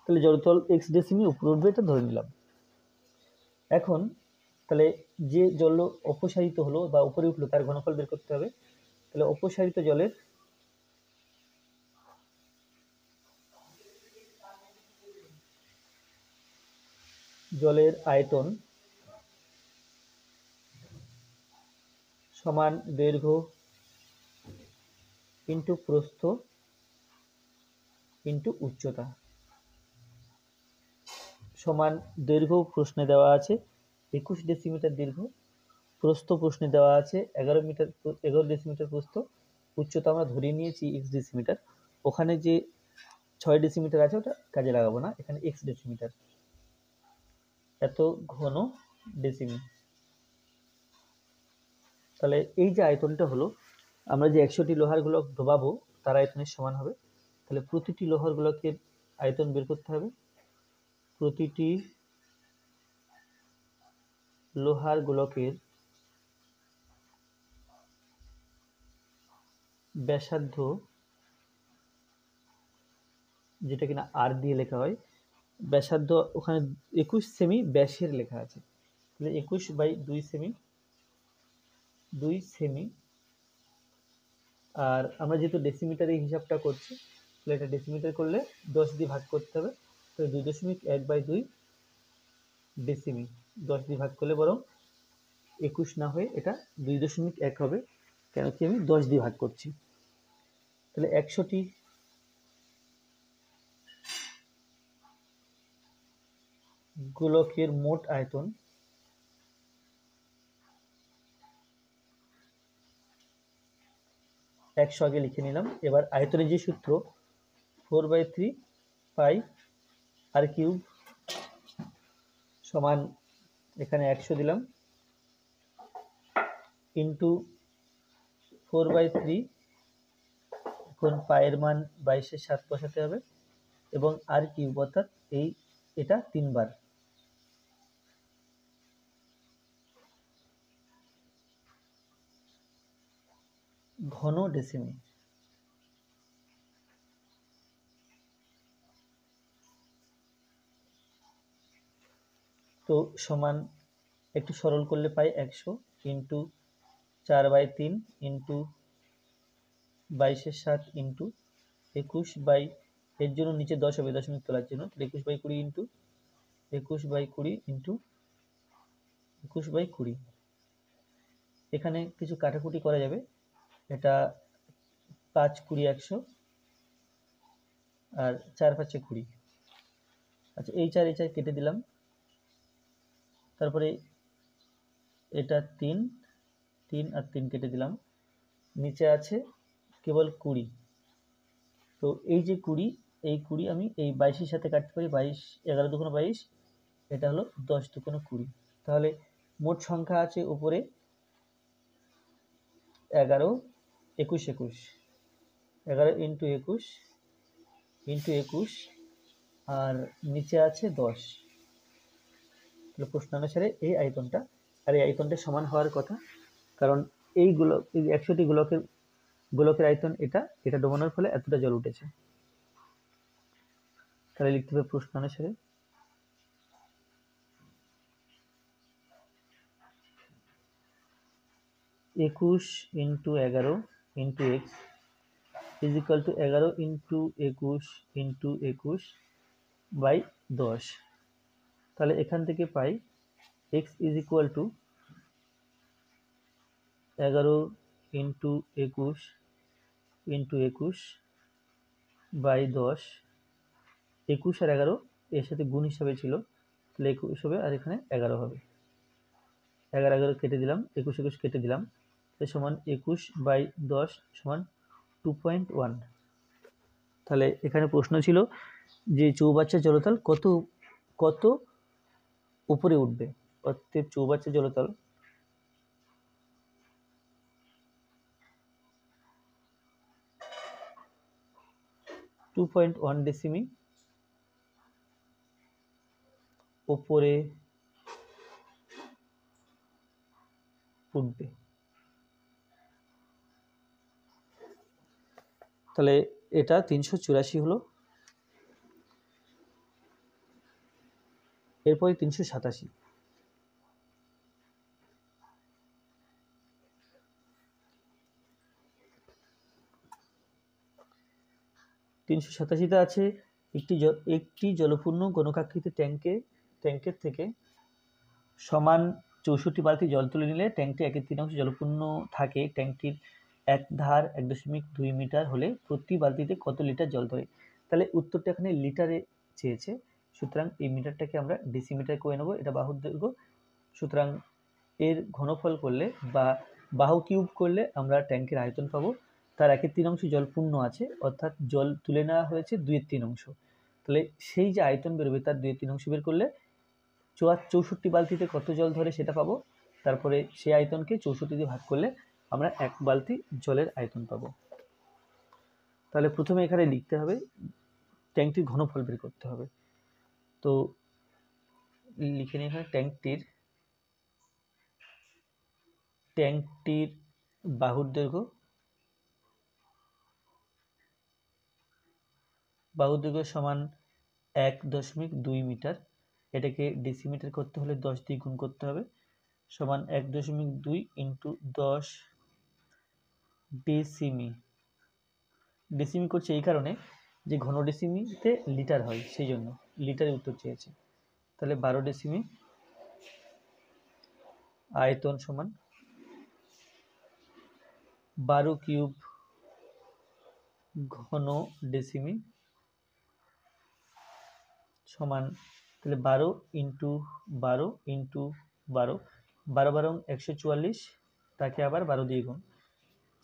তাহলে জলতল এক্স ডেসিমি উপরে উঠবে, এটা ধরে নিলাম। এখন তাহলে যে জল অপসারিত হলো বা উপরে উঠলো তার ঘনফল বের করতে হবে। তাহলে অপসারিত জলের আয়তন সমান দৈর্ঘ্য ইন্টু প্রস্থ ইন্টু উচ্চতা, সমান দৈর্ঘ্য প্রশ্নে দেওয়া আছে 21 ডেসিমিটার দীর্ঘ, প্রস্থ প্রশ্নে দেওয়া আছে 11 ডেসিমিটার প্রস্থ, উচ্চতা আমরা ধরিয়ে নিয়েছি এক্স ডেসিমিটার, ওখানে যে 6 ডেসিমিটার আছে ওটা কাজে লাগাবো না, এখানে এক্স ডেসিমিটার, এত ঘন ডেসিমি। তাহলে এই যে আয়তনটা হলো, আমরা যে 100টি লোহার গোলক ডোবাবো তার আয়তনের সমান হবে। তাহলে প্রতিটি লোহার গোলকের আয়তন বের করতে হবে। প্রতিটি লোহার গোলকের ব্যাসার্ধ, যেটা কিনা আর দিয়ে লেখা হয়, ব্যাসার্ধ ওখানে 21 সেমি ব্যাসের লেখা আছে, তাহলে 21/2 সেমি, 2 সেমি। আর আমরা যেহেতু ডেসিমিটারে হিসাবটা করছি, তাহলে এটা ডেসিমিটার করলে 10 দিয়ে ভাগ করতে হবে, তো 2.1/2 ডেসিমি, 10 দিয়ে ভাগ করলে বরং 21 না হয়ে এটা 2.1 হবে, কেন কি আমি 10 দিয়ে ভাগ করছি। তাহলে 100টি গোলকের মোট আয়তন একশো আগে লিখে নিলাম। এবার আয়তনের যে সূত্র 4/3 পাই আর কিউব সমান, এখানে 100 দিলাম ইন্টু 4/3, এখন পায়ের মান 22-এর 7 বসাতে হবে, এবং আর কিউব অর্থাৎ এটা 3 বার। ঘন ডেসিমি, তো সমান একটু সরল করলে পাই 100 ইন্টু 4/3 ইন্টু 22/7 ইন্টু 21 এর জন্য নিচে 10 হবে দশমিক তোলার জন্য, 21/20 ইন্টু 21/20 ইন্টু 21/20। এখানে কিছু কাটাকুটি করা যাবে, এটা 5 20 100 আর 4 5 20। আচ্ছা এই 4 কেটে দিলাম, তারপরে এটা 3 3 আর 3 কেটে দিলাম, নিচে আছে কেবল 20। তো এই যে 20, এই 20 আমি এই 22 এর সাথে কাটতে পারি, 22 11 দুগুণ 22, এটা হলো 10 দুগুণ 20। তাহলে মোট সংখ্যা আছে উপরে 11 21 21, 11 ইন্টু 21 ইন্টু 21 আর নিচে আছে 10। তাহলে প্রশ্ন অনুসারে এই আয়তনটা, আর এই আয়তনটা সমান হওয়ার কথা, কারণ এইগুলো এই 100টি গোলকের আয়তন এটা ডোবানোর ফলে এতটা জল উঠেছে। তাহলে লিখতে হবে প্রশ্ন অনুসারে 21 into 11 into x is equal to 11 into 21 into 21 by 10। তাহলে এখান থেকে pi x is equal to 11 into 21 into 21 by 10। 21 আর 11 এর সাথে গুণ হিসাবে ছিল, তাহলে 21 হবে আর এখানে 11 হবে, 11 11 কেটে দিলাম, 21 21 কেটে দিলাম, তাহলে সমান 21/10 সমান 2.1। তাহলে এখানে প্রশ্ন ছিল যে চৌবাচ্চার জলতল কত উপরে উঠবে, অর্থাৎ চৌবাচ্চার জলতল (2.1 ডেসিমি উপরে উঠবে। তাহলে এটা 384 হলো, এরপরে 387। 387তে আছে একটি জলপূর্ণ ঘনকাকৃতির ট্যাঙ্কের থেকে সমান 64 বালতি জল তুলে নিলে ট্যাঙ্কটি 1/3 জলপূর্ণ থাকে। ট্যাঙ্কটির এক ধার 1.2 মিটার হলে প্রতি বালতিতে কত লিটার জল ধরে? তাহলে উত্তরটা এখানে লিটারে চেয়েছে, সুতরাং এই মিটারটাকে আমরা ডেসিমিটার করে নেব। এটা বাহুর দৈর্ঘ্য, সুতরাং এর ঘনফল করলে বা বাহু কিউব করলে আমরা ট্যাঙ্কের আয়তন পাবো। তার 1/3 জল পূর্ণ আছে, অর্থাৎ জল তুলে নেওয়া হয়েছে 2/3। তাহলে সেই যে আয়তন বেরোবে তার 2/3 বের করলে 64 বালতিতে কত জল ধরে সেটা পাবো। তারপরে সেই আয়তনকে 64 দিয়ে ভাগ করলে আমরা 1 বালতি জলের আয়তন পাবো। তাহলে প্রথমে এখানে লিখতে হবে ট্যাঙ্কটির ঘনফল বের করতে হবে। তো লিখে নিই এখানে ট্যাঙ্কটির বাহুর দৈর্ঘ্য সমান 1.2 মিটার। এটাকে ডেসিমিটার করতে হলে 10 দিয়ে গুণ করতে হবে, সমান 1.2 ইন্টু 10 ডেসিমি। ডেসিমি করছে এই কারণে যে ঘন ডেসিমিতে লিটার হয়, সেই জন্য লিটারে উত্তর চেয়েছে। তাহলে 12 ডেসিমি আয়তন সমান 12 কিউব ঘন ডেসিমি সমান, তাহলে 12 ইন্টু 12 ইন্টু 12, 12 12 144, তাকে আবার 12 দিয়ে গুণ,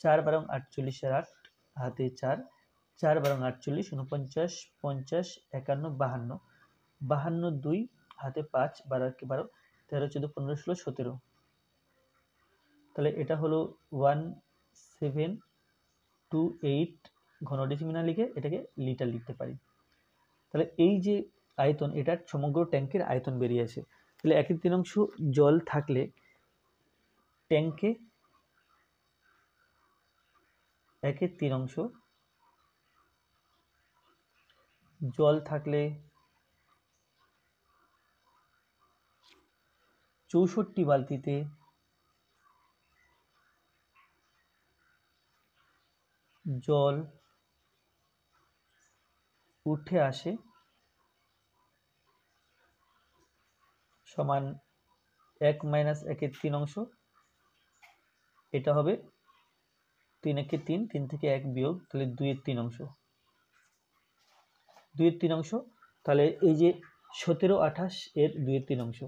4 12 48 আর 8 হাতে 4, 4 12 48 49 50 51 52, 52 2 হাতে 5 12 12 13 14 15 16 17। তাহলে এটা হলো 1728 ঘন ডেসিমি না লিখে এটাকে লিটার লিখতে পারি। তাহলে এই যে আয়তন, এটা সমগ্র ট্যাঙ্কের আয়তন বেরিয়েছে। তাহলে 1/3 জল থাকলে ট্যাঙ্কে 1/3 জল থাকলে 64 বালতিতে জল উঠে আসে সমান 1 - 1 এর 3 অংশ, এটা হবে 3 × 3, 3 থেকে 1 বিয়োগ, তাহলে 2 এর 3 অংশ, 2 এর 3 অংশ। তাহলে এই যে 1728 এর 2 এর 3 অংশ,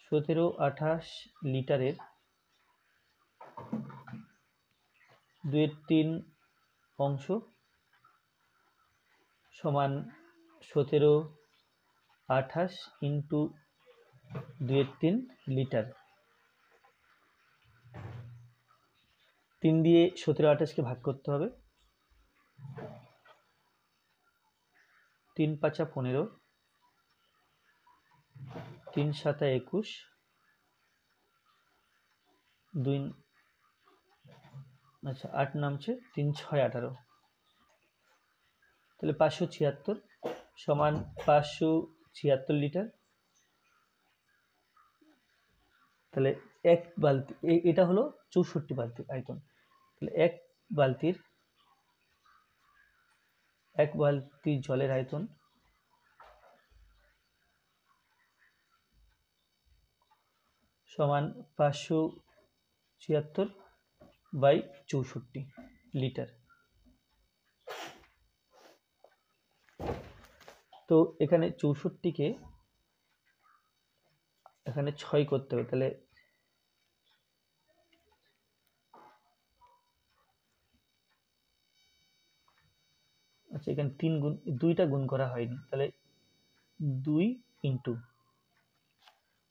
1728 লিটারের 2 এর 3 অংশ সমান 1728 ইন্টু 2 এর 3 লিটার। 3 দিয়ে 1728কে ভাগ করতে হবে, 3 × 5 = 15, 3 × 7 = 21, 2 আচ্ছা 8 নামছে, 3 × 6 = 18, তাহলে 576 সমান 576 লিটার। তাহলে এক বালতি, এটা হলো 64 বালতির আয়তন, তাহলে এক বালতি জলের আয়তন সমান 576/64 লিটার। তো এখানে 64কে এখানে 6 করতে হবে, তাহলে আচ্ছা এখানে 3 গুণ, 2টা গুণ করা হয়নি, তাহলে 2 ইন্টু,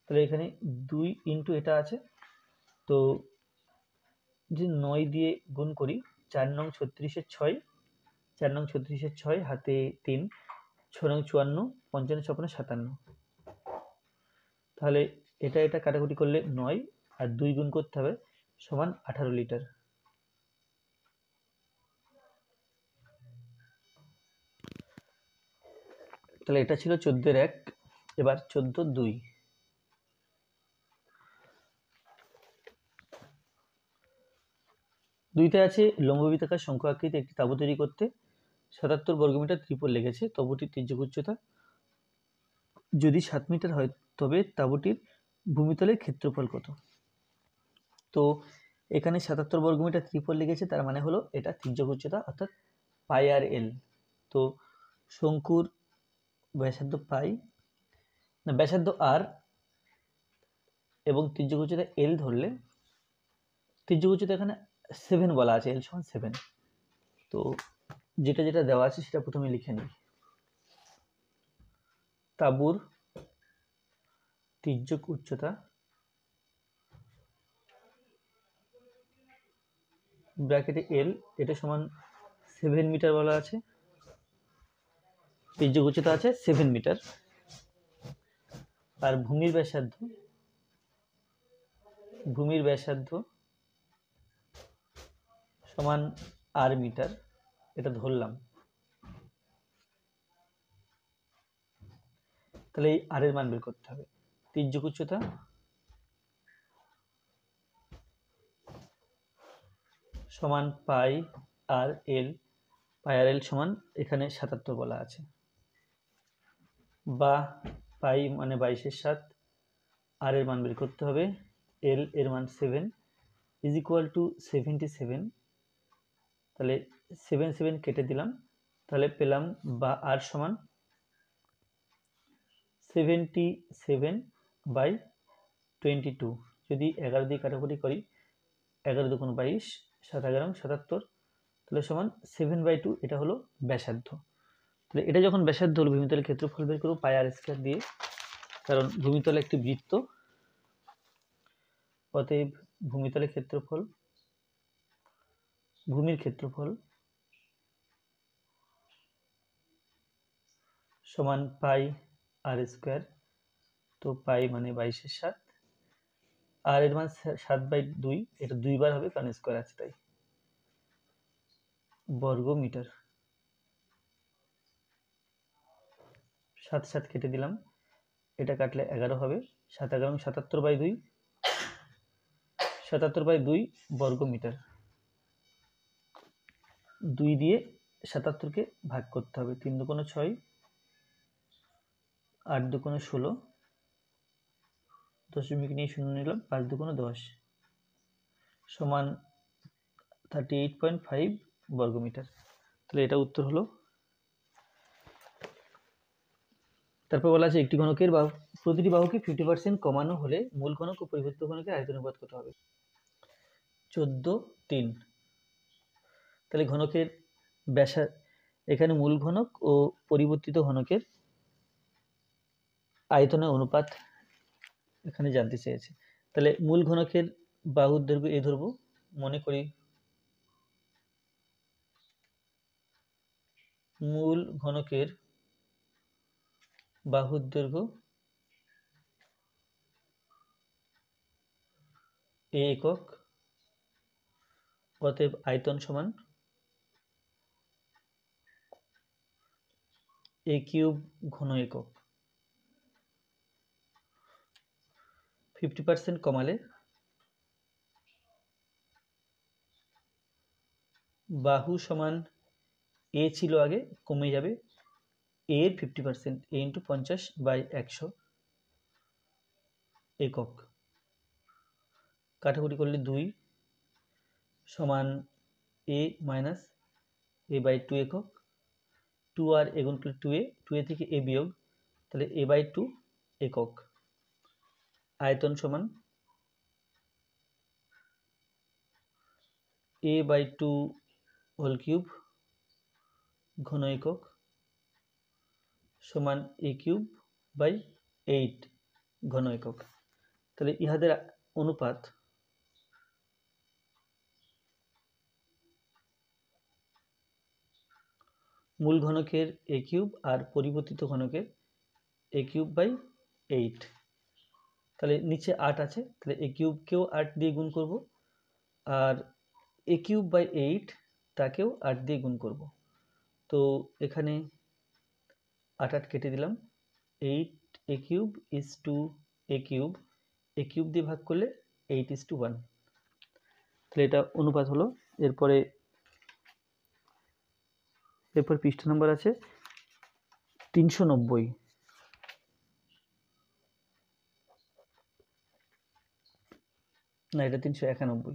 তাহলে এখানে 2 ইন্টু এটা আছে, তো যে 9 দিয়ে গুণ করি, 4 নং 36 এর 6, 4 নং 36 এর 6 হাতে 3, 6 নং 54, 55 × 5 = 57, তাহলে এটা কাটাকুটি করলে 9 আর 2 গুণ করতে হবে সমান 18 লিটার। তাহলে এটা ছিল 14 এর 1, এবার 14 এর 2। দুইতে আছে লম্ববৃত্তাকার শঙ্কু আকৃতির একটি তাঁবু তৈরি করতে 77 বর্গমিটার ত্রিপল লেগেছে, তাঁবুটির তির্যক উচ্চতা যদি 7 মিটার হয় তবে তাঁবুটির ভূমিতলের ক্ষেত্রফল কত? তো এখানে 77 বর্গমিটার ত্রিপল লেগেছে, তার মানে হলো এটা তির্যক উচ্চতা অর্থাৎ পাই আর এল। তো শঙ্কুর ব্যাসার্ধ পাই না, ব্যাসার্ধ আর এবং তির্যক উচ্চতা এল ধরলে, তির্যক উচ্চতা এখানে 7 বলা আছে, এল সমান 7। তো যেটা দেওয়া আছে সেটা প্রথমে লিখে নিই। তাঁবুর তির্যক উচ্চতা ব্র্যাকেটে এল, এটা সমান 7 মিটার বলা আছে, তির্যক উচ্চতা আছে 7 মিটার, আর ভূমির ব্যাসার্ধ সমান আর মিটার, এটা ধরলাম। তাহলে এই আর এর মান বের করতে হবে। তির্যক উচ্চতা সমান পাই আর এল, পাই আর এল সমান এখানে 77 বলা আছে, বা পাই মানে 22/7, আর এর মান বের করতে হবে, এল এর মান 7 ইজ ইকুয়াল টু 77। তাহলে 7 কেটে দিলাম, তাহলে পেলাম বা আর সমান 77/22। যদি 11 দিয়ে কাটাকুটি করি, 11 × 2 = 22, 7 × 11 = 77, তাহলে সমান 7/2, এটা হলো ব্যাসার্ধ। তাহলে এটা যখন ব্যাসার্ধ হলো, ভূমিতলের ক্ষেত্রফল বের করব পাই আর স্কয়ার দিয়ে, কারণ ভূমিতল একটি বৃত্ত, অতএব ভূমিতলের ক্ষেত্রফল, ভূমির ক্ষেত্রফল সমান পাই আর স্কয়ার। তো পাই মানে 22/7, আর এর মান 7/2, এটা 2 বার হবে কারণ স্কয়ার আছে তাই, বর্গ মিটার। 7 কেটে দিলাম, এটা কাটলে 11 হবে, 7 × 11 = 77/2, 77/2 বর্গ মিটার। 2 দিয়ে 77কে ভাগ করতে হবে। 3 দুগুণে 6, 8 দুগুণে 16, দশমিক নিয়ে শূন্য নিলাম, 5 দুগুণে 10 সমান 38.5 বর্গমিটার। তাহলে এটা উত্তর হলো। তারপর বলা আছে একটি ঘনকের প্রতিটি বাহুকে 50% কমানো হলে মূল ঘনক ও পরিবর্তিত ঘনকের আয়তনুপাত কত হবে? 14:3। তাহলে ঘনকের ব্যাসার্ধ, এখানে মূল ঘনক ও পরিবর্তিত ঘনকের আয়তনের অনুপাত এখানে জানতে চেয়েছে। তাহলে মূল ঘনকের বাহুর দৈর্ঘ্য এ ধরবো, মনে করি মূল ঘনকের বাহুর দৈর্ঘ্য এ একক, অতএব আয়তন সমান এ কিউব ঘন একক। 50% কমালে বাহু সমান এ ছিল আগে, কমে যাবে এর 50%, এ ইন্টু 50/100 একক। কাটাকুটি করলে 2 সমান এ মাইনাস a/2 একক। 2 আর এ গুণ করলে 2a থেকে এ বিয়োগ, তাহলে a/2 একক। আয়তন সমান a/2 হোল কিউব ঘন একক সমান a³/8 ঘন একক। তাহলে ইহাদের অনুপাত মূল ঘনকের a³ আর পরিবর্তিত ঘনকের a³/8। তাহলে নিচে 8 আছে, তাহলে a³ কেও 8 দিয়ে গুণ করব, আর a³/8 তাকেও 8 দিয়ে গুণ করব। তো এখানে 8 8 কেটে দিলাম, 8a³ is to a³, a³ দিয়ে ভাগ করলে 8:1। তাহলে এটা অনুপাত হলো। এরপর পৃষ্ঠা নম্বর আছে 390। না, এটা 391।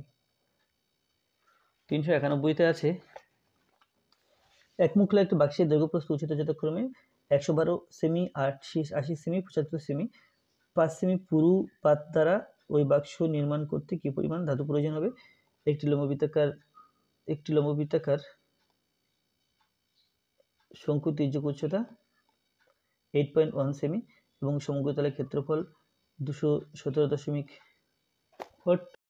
391তে আছে একমুখলা একটি বাক্সের দৈর্ঘ্যপ্রস্থ উচ্চতা যথাক্রমে 112 সেমি, 80 সেমি, 75 সেমি। 5 সেমি পুরু পাত দ্বারা ওই বাক্স নির্মাণ করতে কি পরিমাণ ধাতু প্রয়োজন হবে? একটি লম্ববৃত্তাকার শঙ্কু তির্যক উচ্চতা 8.1 সেমি এবং সমগ্র তলের ক্ষেত্রফল 217.4